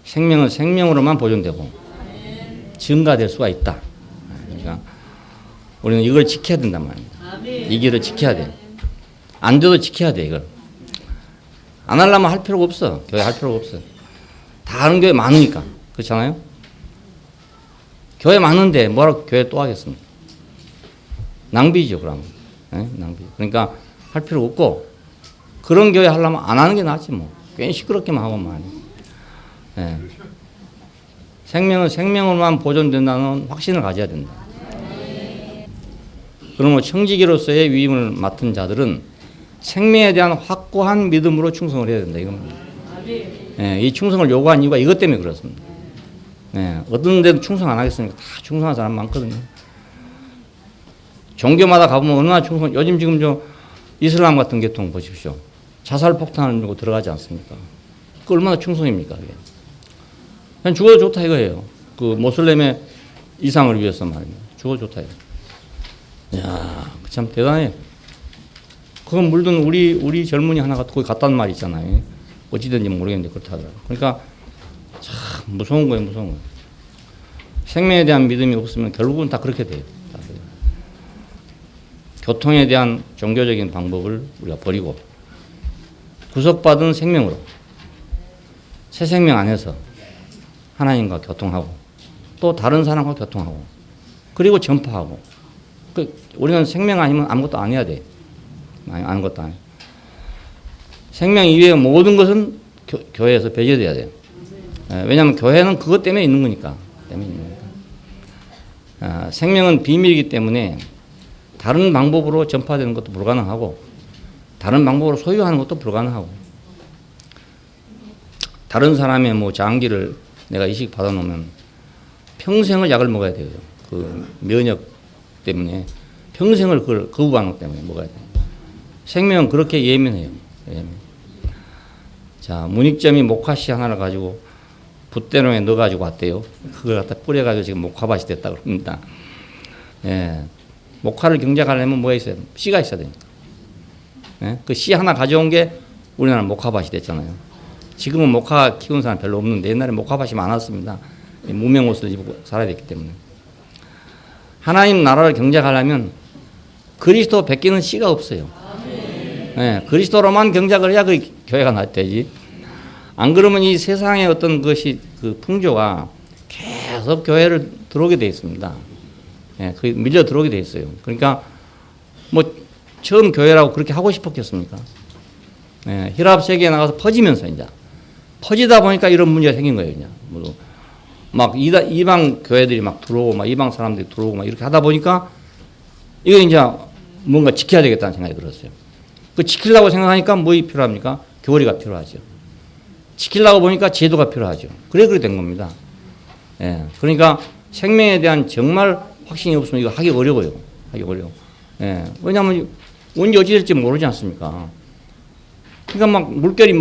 생명은 생명으로만 보존되고 증가될 수가 있다. 그러니까 우리는 이걸 지켜야 된단 말입니다. 이 길을 지켜야 돼. 안 돼도 지켜야 돼, 이걸. 안 하려면 할 필요가 없어. 교회 할 필요가 없어. 다 하는 교회 많으니까. 그렇잖아요? 교회 많은데 뭐라고 교회 또 하겠습니까? 낭비죠, 그럼. 네? 낭비. 그러니까 할 필요 없고, 그런 교회 하려면 안 하는 게 낫지, 뭐. 괜히 시끄럽게만 하고만. 네. 생명은 생명으로만 보존된다는 확신을 가져야 된다. 그러면 청지기로서의 위임을 맡은 자들은 생명에 대한 확고한 믿음으로 충성을 해야 된다, 이겁니다. 네, 이 충성을 요구한 이유가 이것 때문에 그렇습니다. 네, 어떤 데도 충성 안 하겠습니까? 다 충성한 사람 많거든요. 종교마다 가보면 얼마나 충성, 요즘 지금 이슬람 같은 계통 보십시오. 자살 폭탄을 들어가지 않습니까? 그 얼마나 충성입니까, 그게? 그냥 죽어도 좋다 이거예요. 그 모슬렘의 이상을 위해서 말입니다. 죽어도 좋다 이거. 이야, 참 대단해. 그건 물론 우리 젊은이 하나가 거기 갔다는 말이 있잖아요. 어찌된지 모르겠는데 그렇다 하더라고요. 그러니까 참 무서운 거예요, 무서운 거예요. 생명에 대한 믿음이 없으면 결국은 다 그렇게 돼요. 교통에 대한 종교적인 방법을 우리가 버리고 구속받은 생명으로 새 생명 안에서 하나님과 교통하고 또 다른 사람과 교통하고 그리고 전파하고 우리는 생명 아니면 아무것도 안 해야 돼. 아무것도 안 해. 생명 이외의 모든 것은 교회에서 배제돼야 돼요. 왜냐하면 교회는 그것 때문에 있는 거니까. 생명은 비밀이기 때문에 다른 방법으로 전파되는 것도 불가능하고 다른 방법으로 소유하는 것도 불가능하고 다른 사람의 뭐 장기를 내가 이식 받아놓으면 평생을 약을 먹어야 돼요. 그 면역 때문에 평생을 그걸 거부하는 것 때문에 먹어야 돼요. 생명은 그렇게 예민해요. 자, 문익점이 목화씨 하나를 가지고 붓대롱에 넣어가지고 왔대요. 그걸 갖다 뿌려가지고 지금 목화밭이 됐다고 합니다. 예. 목화를 경작하려면 뭐가 있어요? 씨가 있어야 되니까. 예? 그 씨 하나 가져온 게 우리나라 목화밭이 됐잖아요. 지금은 목화 키우는 사람 별로 없는데 옛날에 목화밭이 많았습니다. 무명 옷을 입고 살아야 됐기 때문에. 하나님 나라를 경작하려면 그리스도 베끼는 씨가 없어요. 예, 그리스도로만 경작을 해야 그 교회가 되지. 안 그러면 이 세상의 어떤 것이 그 풍조가 계속 교회를 들어오게 돼 있습니다. 예, 그 밀려 들어오게 돼 있어요. 그러니까 뭐 처음 교회라고 그렇게 하고 싶었겠습니까? 예, 힐랍 세계에 나가서 퍼지면서 이제 퍼지다 보니까 이런 문제가 생긴 거예요. 그냥 막 이방 교회들이 막 들어오고 막 이방 사람들이 들어오고 막 이렇게 하다 보니까 이거 이제 뭔가 지켜야 되겠다는 생각이 들었어요. 그 지키려고 생각하니까 뭐 필요합니까? 교리가 필요하죠. 지키려고 보니까 제도가 필요하죠. 그래 된 겁니다. 예, 그러니까 생명에 대한 정말 확신이 없으면 이거 하기 어려워요. 예, 왜냐하면 언제 어찌 될지 모르지 않습니까? 그러니까 막 물결이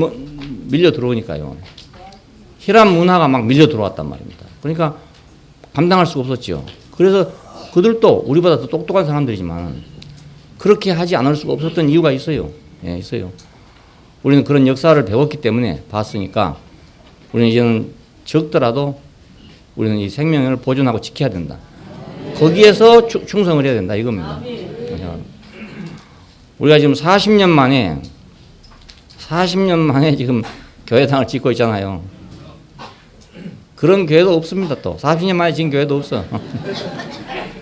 밀려 들어오니까요. 힐랍 문화가 막 밀려 들어왔단 말입니다. 그러니까 감당할 수가 없었죠. 그래서 그들도 우리보다 더 똑똑한 사람들이지만 그렇게 하지 않을 수가 없었던 이유가 있어요. 예, 있어요. 우리는 그런 역사를 배웠기 때문에 봤으니까 우리는 이제는 적더라도 우리는 이 생명을 보존하고 지켜야 된다. 거기에서 충성을 해야 된다 이겁니다. 우리가 지금 40년 만에 지금 교회당을 짓고 있잖아요. 그런 교회도 없습니다. 또 40년 만에 지은 교회도 없어.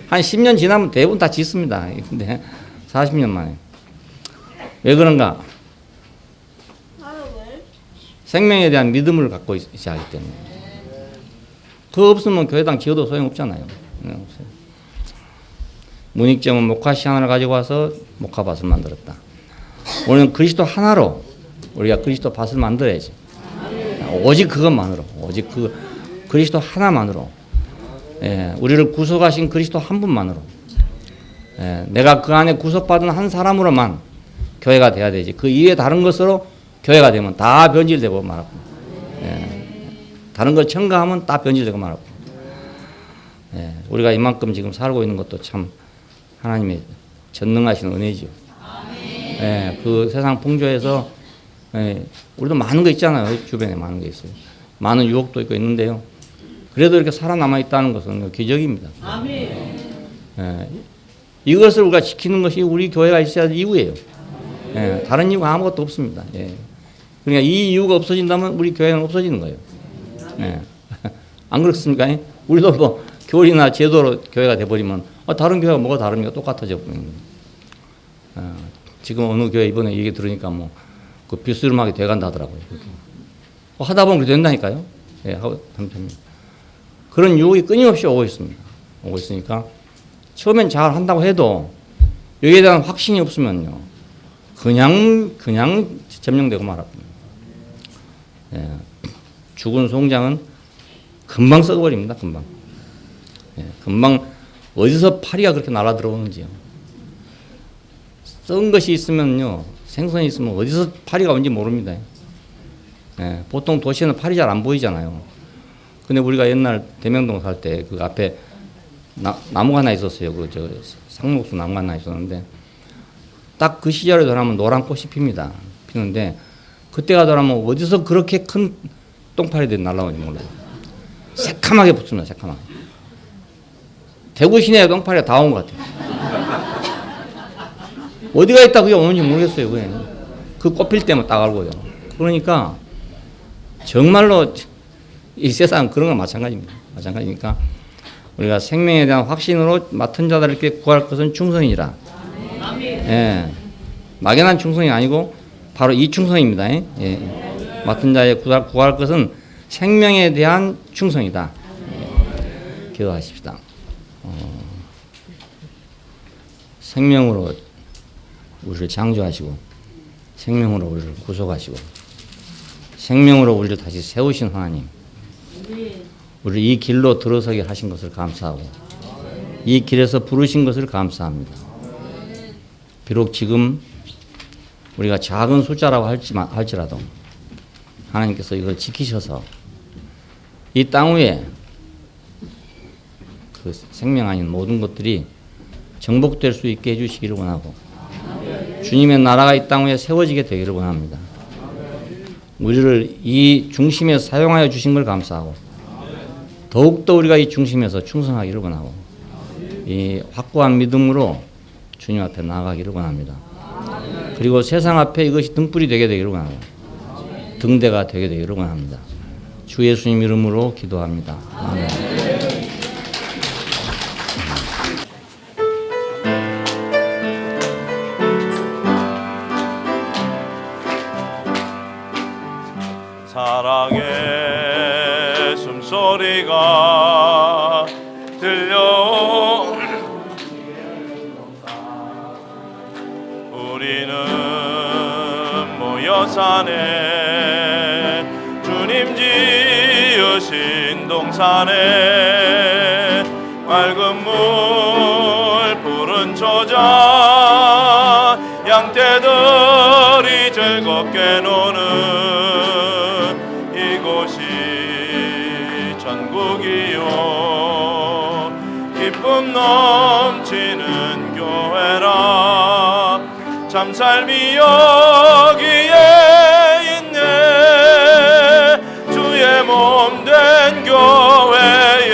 한 10년 지나면 대부분 다 짓습니다. 근데 40년 만에 왜 그런가? 생명에 대한 믿음을 갖고 있어야 하기 때문에. 그거 없으면 교회당 지어도 소용없잖아요. 문익점은 목화씨 하나를 가지고 와서 목화밭을 만들었다. 우리는 그리스도 하나로 우리가 그리스도 밭을 만들어야지. 오직 그것만으로, 오직 그 그리스도 하나만으로, 예, 우리를 구속하신 그리스도 한 분만으로, 예, 내가 그 안에 구속받은 한 사람으로만 교회가 돼야 되지. 그 이외에 다른 것으로 교회가 되면 다 변질되고 말하고, 예, 다른 걸 첨가하면 다 변질되고 말하고, 예, 우리가 이만큼 지금 살고 있는 것도 참 하나님의 전능하신 은혜죠. 예, 그 세상 풍조에서 예, 우리도 많은 거 있잖아요. 주변에 많은 게 있어요. 많은 유혹도 있고 있는데요. 그래도 이렇게 살아남아 있다는 것은 기적입니다. 예, 이것을 우리가 지키는 것이 우리 교회가 있어야 할 이유예요. 예, 다른 이유가 아무것도 없습니다. 예. 그러니까 이 이유가 없어진다면 우리 교회는 없어지는 거예요. 예. 안 그렇습니까? 우리도 뭐 교리나 제도로 교회가 돼버리면 다른 교회가 뭐가 다릅니까? 똑같아져 버리는 거예요. 지금 어느 교회 이번에 얘기 들으니까 뭐 그 비스름하게 돼간다 하더라고요. 하다 보면 그렇게 된다니까요. 예, 그런 유혹이 끊임없이 오고 있습니다. 오고 있으니까 처음엔 잘 한다고 해도 여기에 대한 확신이 없으면요, 그냥 점령되고 말합니다. 예, 죽은 송장은 금방 썩어버립니다. 금방. 예, 금방 어디서 파리가 그렇게 날아 들어오는지요. 썩은 것이 있으면요, 생선이 있으면 어디서 파리가 온지 모릅니다. 예, 보통 도시에는 파리 잘 안 보이잖아요. 근데 우리가 옛날 대명동 살 때 그 앞에 나무가 하나 있었어요. 그 상록수 나무가 하나 있었는데 딱 그 시절에 돌아가면 노란 꽃이 핍니다. 피는데 그때가 돌아가면 어디서 그렇게 큰 똥파리들이 날라오는지 몰라요. 새카맣게 붙습니다. 새카맣게. 대구 시내에 똥파리가 다 온 것 같아요. 어디가 있다 그게 오는지 모르겠어요. 그게. 그 꼽힐 때만 딱 알고요. 그러니까 정말로 이 세상 그런 건 마찬가지입니다. 마찬가지니까 우리가 생명에 대한 확신으로 맡은 자들에게 구할 것은 충성이라. 예. 막연한 충성이 아니고 바로 이 충성입니다. 예. 맡은 자에 구할 것은 생명에 대한 충성이다. 예. 기도하십시다. 생명으로 우리를 창조하시고 생명으로 우리를 구속하시고 생명으로 우리를 다시 세우신 하나님, 우리를 이 길로 들어서게 하신 것을 감사하고 이 길에서 부르신 것을 감사합니다. 비록 지금 우리가 작은 숫자라고 할지라도 하나님께서 이걸 지키셔서 이 땅 위에 그 생명 아닌 모든 것들이 정복될 수 있게 해주시기를 원하고 주님의 나라가 이 땅 위에 세워지게 되기를 원합니다. 우리를 이 중심에서 사용하여 주신 걸 감사하고 더욱더 우리가 이 중심에서 충성하기를 원하고 이 확고한 믿음으로 주님 앞에 나아가기를 원합니다. 그리고 세상 앞에 이것이 등불이 되게 되기를 원하고 등대가 되게 되기를 원합니다. 주 예수님 이름으로 기도합니다. 아멘. 사랑의 숨소리가 들려 우리는 모여 사네 주님 지으신 동산에 맑은 물 푸른 초장 양떼들이 즐겁게 노는 이곳이 천국이요 기쁨 넘치는 교회라 참 삶이 여기에 있네 주의 몸 된 교회에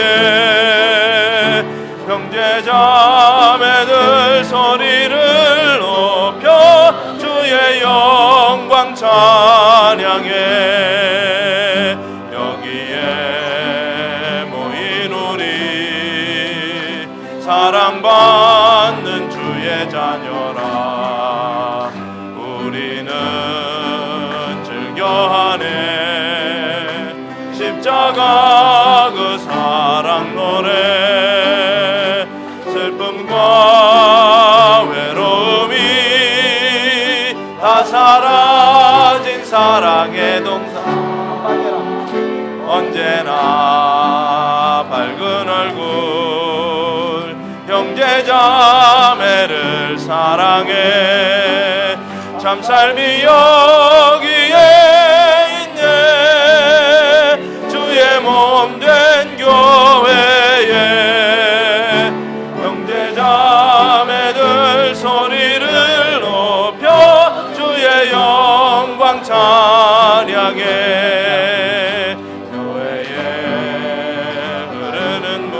형제자매들 소리를 높여 주의 영광 찬양해 여기에 모인 우리 사랑받는 주의 자녀라 우리는 즐겨하네 십자가 그 사랑 노래 슬픔과 외로움이 다 사라진 사랑의 동산 언제나 밝은 얼굴 형제자매를 사랑해 참 삶이 여기에 있네 주의 몸 된 교회에 형제자매들 소리를 높여 주의 영광 찬양해 교회에 흐르는 물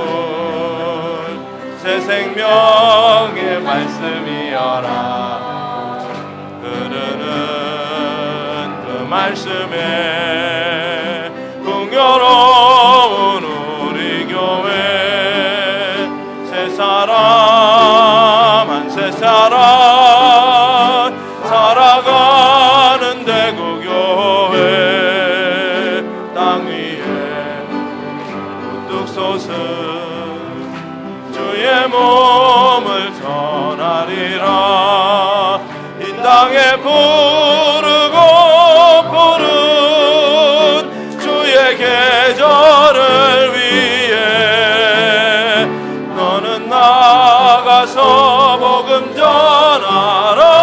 새 생명의 말씀이여라 흐르는 그 말씀에 풍요로운 우리 교회 새 사람 한 새 사람 살아가는 대구 교회 땅 위에 우뚝 솟은 주의 몸을 전하리라 이 땅에 부르고 부른 주의 계절을 위해 너는 나가서 복음 전하라